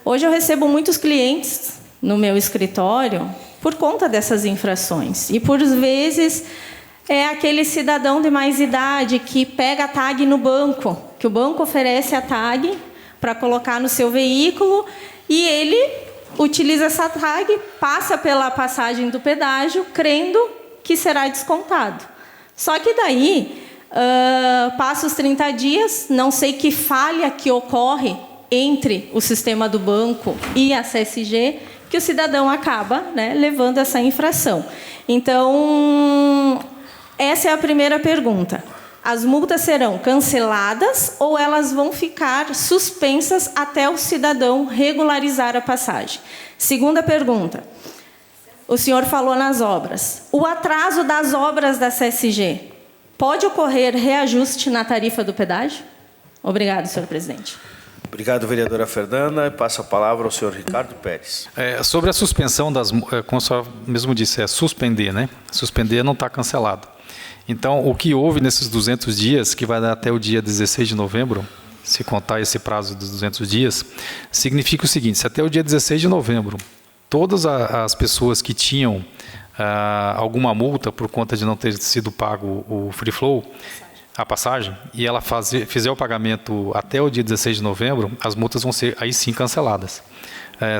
Hoje eu recebo muitos clientes no meu escritório por conta dessas infrações. E, por vezes, é aquele cidadão de mais idade que pega a tag no banco, que o banco oferece a tag para colocar no seu veículo e ele utiliza essa tag, passa pela passagem do pedágio, crendo que será descontado. Só que daí, passa os 30 dias, não sei que falha que ocorre entre o sistema do banco e a CSG, que o cidadão acaba, né, levando essa infração. Então, essa é a primeira pergunta. As multas serão canceladas ou elas vão ficar suspensas até o cidadão regularizar a passagem? Segunda pergunta. O senhor falou nas obras. O atraso das obras da CSG, pode ocorrer reajuste na tarifa do pedágio? Obrigado, senhor presidente. Obrigado, vereadora Fernanda. Passo a palavra ao senhor Ricardo Pérez. Sobre a suspensão das... Como o senhor mesmo disse, é suspender, né? Suspender não está cancelado. Então, o que houve nesses 200 dias, que vai dar até o dia 16 de novembro, se contar esse prazo dos 200 dias, significa o seguinte, se até o dia 16 de novembro, todas as pessoas que tinham alguma multa por conta de não ter sido pago o free flow, a passagem, e ela fizer o pagamento até o dia 16 de novembro, as multas vão ser aí sim canceladas.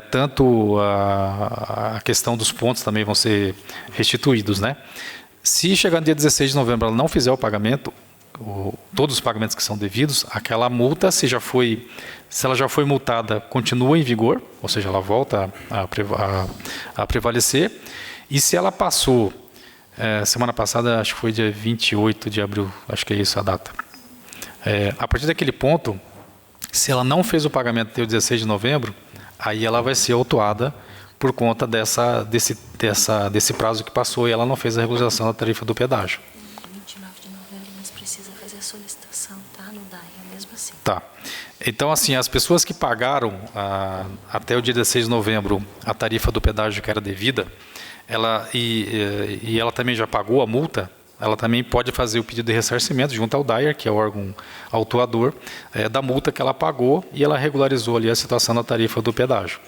Tanto a questão dos pontos também vão ser restituídos, né? Se chegar no dia 16 de novembro ela não fizer o pagamento, todos os pagamentos que são devidos, aquela multa, se ela já foi multada, continua em vigor, ou seja, ela volta a prevalecer. E se ela passou, semana passada, acho que foi dia 28 de abril, acho que é isso a data. A partir daquele ponto, se ela não fez o pagamento até o 16 de novembro, aí ela vai ser autuada por conta desse prazo que passou e ela não fez a regularização da tarifa do pedágio. 29 de novembro, mas precisa fazer a solicitação, tá? No DAI, mesmo assim. Tá. Então, assim, as pessoas que pagaram até o dia 16 de novembro a tarifa do pedágio que era devida, ela também já pagou a multa, ela também pode fazer o pedido de ressarcimento junto ao DAIR, que é o órgão autuador, da multa que ela pagou e ela regularizou ali a situação da tarifa do pedágio.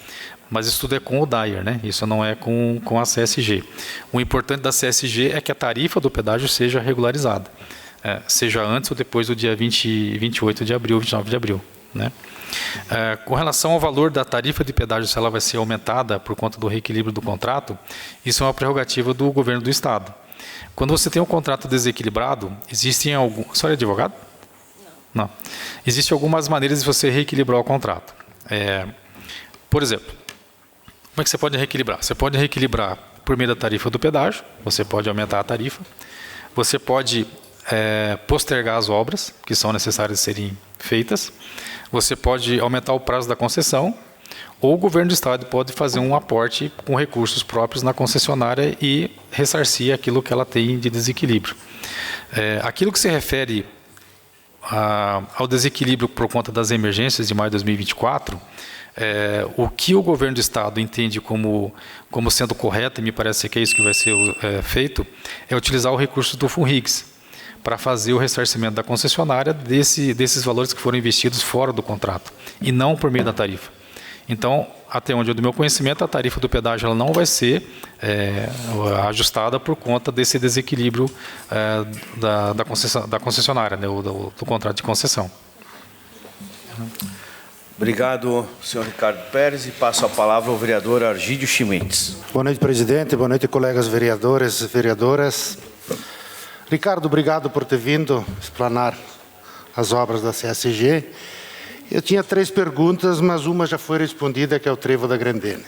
Mas isso tudo é com o DAIR, né? Isso não é com a CSG. O importante da CSG é que a tarifa do pedágio seja regularizada, seja antes ou depois do dia 28 de abril, 29 de abril, né? Com relação ao valor da tarifa de pedágio, se ela vai ser aumentada por conta do reequilíbrio do contrato, isso é uma prerrogativa do governo do Estado. Quando você tem um contrato desequilibrado, existem alguns... A senhora é advogado? Não. Existem algumas maneiras de você reequilibrar o contrato. Por exemplo, Como é que você pode reequilibrar? Você pode reequilibrar por meio da tarifa do pedágio, você pode aumentar a tarifa, você pode postergar as obras que são necessárias de serem feitas, você pode aumentar o prazo da concessão, ou o governo do estado pode fazer um aporte com recursos próprios na concessionária e ressarcir aquilo que ela tem de desequilíbrio. Aquilo que se refere ao desequilíbrio por conta das emergências de maio de 2024, o que o governo do estado entende como sendo correto, e me parece que é isso que vai ser feito, é utilizar o recurso do FUNRIGS para fazer o ressarcimento da concessionária desses valores que foram investidos fora do contrato, e não por meio da tarifa. Então, até onde eu do meu conhecimento, a tarifa do pedágio ela não vai ser ajustada por conta desse desequilíbrio da concessionária, né, do contrato de concessão. Obrigado, senhor Ricardo Pérez, e passo a palavra ao vereador Argídio Chimenez. Boa noite, presidente. Boa noite, colegas vereadores e vereadoras. Ricardo, obrigado por ter vindo explanar as obras da CSG. Eu tinha 3 perguntas, mas uma já foi respondida, que é o Trevo da Grandene.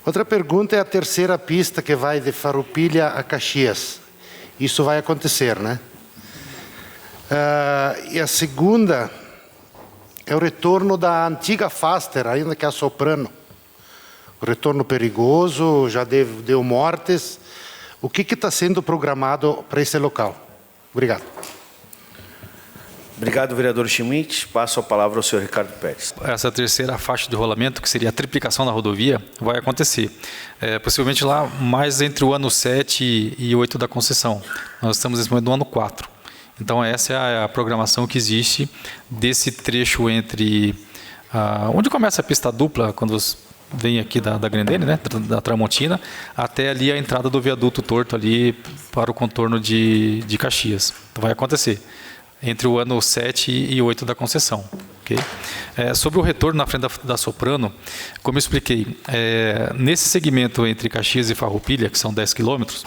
Outra pergunta é a terceira pista que vai de Farroupilha a Caxias. Isso vai acontecer, né? E a segunda é o retorno da antiga Faster, ainda que é a Soprano. O retorno perigoso, já deu mortes. O que está sendo programado para esse local? Obrigado. Obrigado, vereador Schmidt. Passo a palavra ao senhor Ricardo Pérez. Essa terceira faixa de rolamento, que seria a triplicação da rodovia, vai acontecer. Possivelmente lá mais entre o ano 7 e 8 da concessão. Nós estamos nesse momento no ano 4. Então essa é a programação que existe desse trecho entre onde começa a pista dupla, quando vem aqui da Grandene, né, da Tramontina, até ali a entrada do viaduto torto ali para o contorno de Caxias. Então vai acontecer entre o ano 7 e 8 da concessão. Okay? Sobre o retorno na frente da Soprano, como eu expliquei, nesse segmento entre Caxias e Farroupilha, que são 10 quilômetros,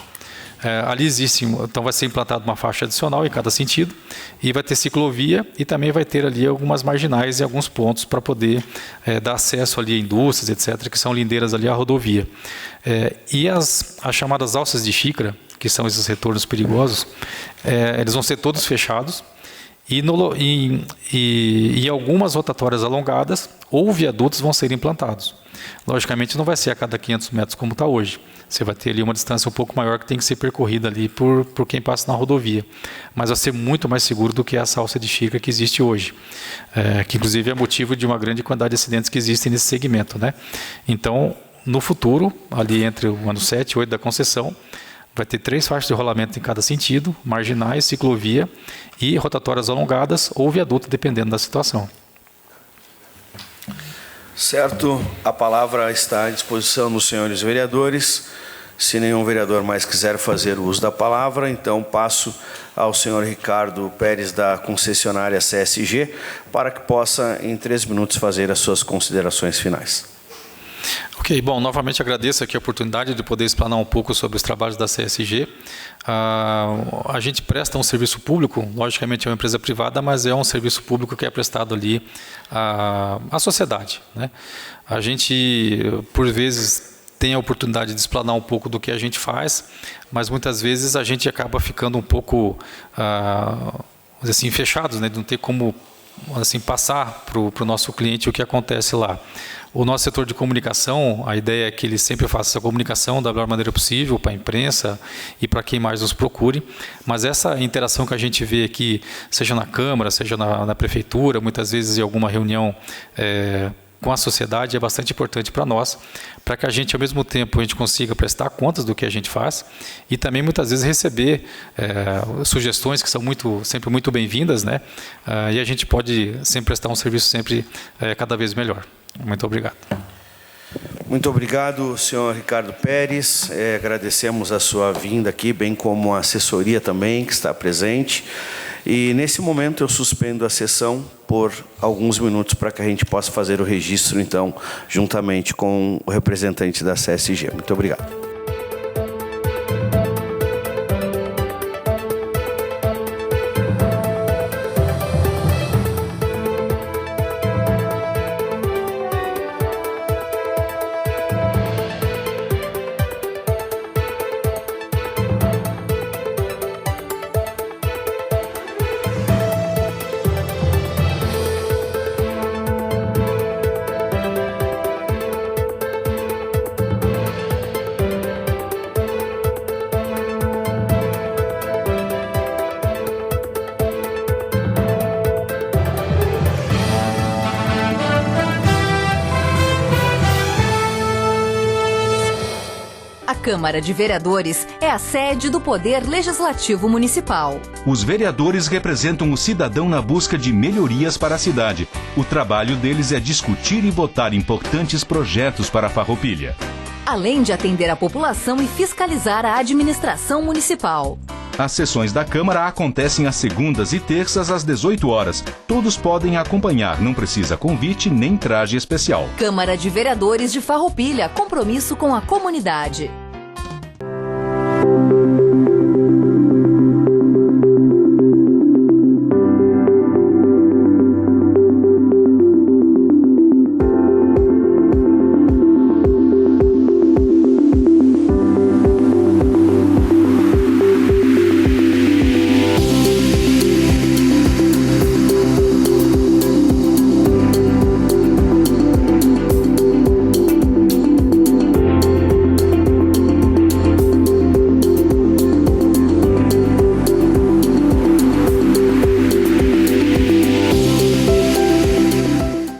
ali existe, então vai ser implantada uma faixa adicional em cada sentido, e vai ter ciclovia, e também vai ter ali algumas marginais e alguns pontos para poder dar acesso ali a indústrias, etc., que são lindeiras ali à rodovia. E as chamadas alças de xícara, que são esses retornos perigosos, eles vão ser todos fechados, e algumas rotatórias alongadas ou viadutos vão ser implantados. Logicamente não vai ser a cada 500 metros como está hoje. Você vai ter ali uma distância um pouco maior que tem que ser percorrida ali por quem passa na rodovia. Mas vai ser muito mais seguro do que essa alça de xícara que existe hoje. Que inclusive é motivo de uma grande quantidade de acidentes que existem nesse segmento, né? Então, no futuro, ali entre o ano 7 e 8 da concessão, vai ter 3 faixas de rolamento em cada sentido, marginais, ciclovia e rotatórias alongadas ou viaduto, dependendo da situação. Certo, a palavra está à disposição dos senhores vereadores. Se nenhum vereador mais quiser fazer uso da palavra, então passo ao senhor Ricardo Pérez, da concessionária CSG, para que possa, em 3 minutos, fazer as suas considerações finais. Ok, bom, novamente agradeço aqui a oportunidade de poder explanar um pouco sobre os trabalhos da CSG. A gente presta um serviço público, logicamente é uma empresa privada, mas é um serviço público que é prestado ali à sociedade, né? A gente, por vezes, tem a oportunidade de explanar um pouco do que a gente faz, mas muitas vezes a gente acaba ficando um pouco, assim, fechados, né? De não ter como, assim, passar para o nosso cliente o que acontece lá. O nosso setor de comunicação, a ideia é que ele sempre faça essa comunicação da melhor maneira possível para a imprensa e para quem mais nos procure, mas essa interação que a gente vê aqui, seja na Câmara, seja na Prefeitura, muitas vezes em alguma reunião com a sociedade, é bastante importante para nós, para que a gente, ao mesmo tempo, a gente consiga prestar contas do que a gente faz e também, muitas vezes, receber sugestões que são sempre muito bem-vindas, né? E a gente pode sempre prestar um serviço sempre cada vez melhor. Muito obrigado. Muito obrigado, senhor Ricardo Pérez. Agradecemos a sua vinda aqui, bem como a assessoria também, que está presente. E, nesse momento, eu suspendo a sessão por alguns minutos para que a gente possa fazer o registro, então, juntamente com o representante da CSG. Muito obrigado. A Câmara de Vereadores é a sede do Poder Legislativo Municipal. Os vereadores representam o cidadão na busca de melhorias para a cidade. O trabalho deles é discutir e votar importantes projetos para a Farroupilha. Além de atender a população e fiscalizar a administração municipal. As sessões da Câmara acontecem às segundas e terças às 18 horas. Todos podem acompanhar, não precisa convite nem traje especial. Câmara de Vereadores de Farroupilha, compromisso com a comunidade.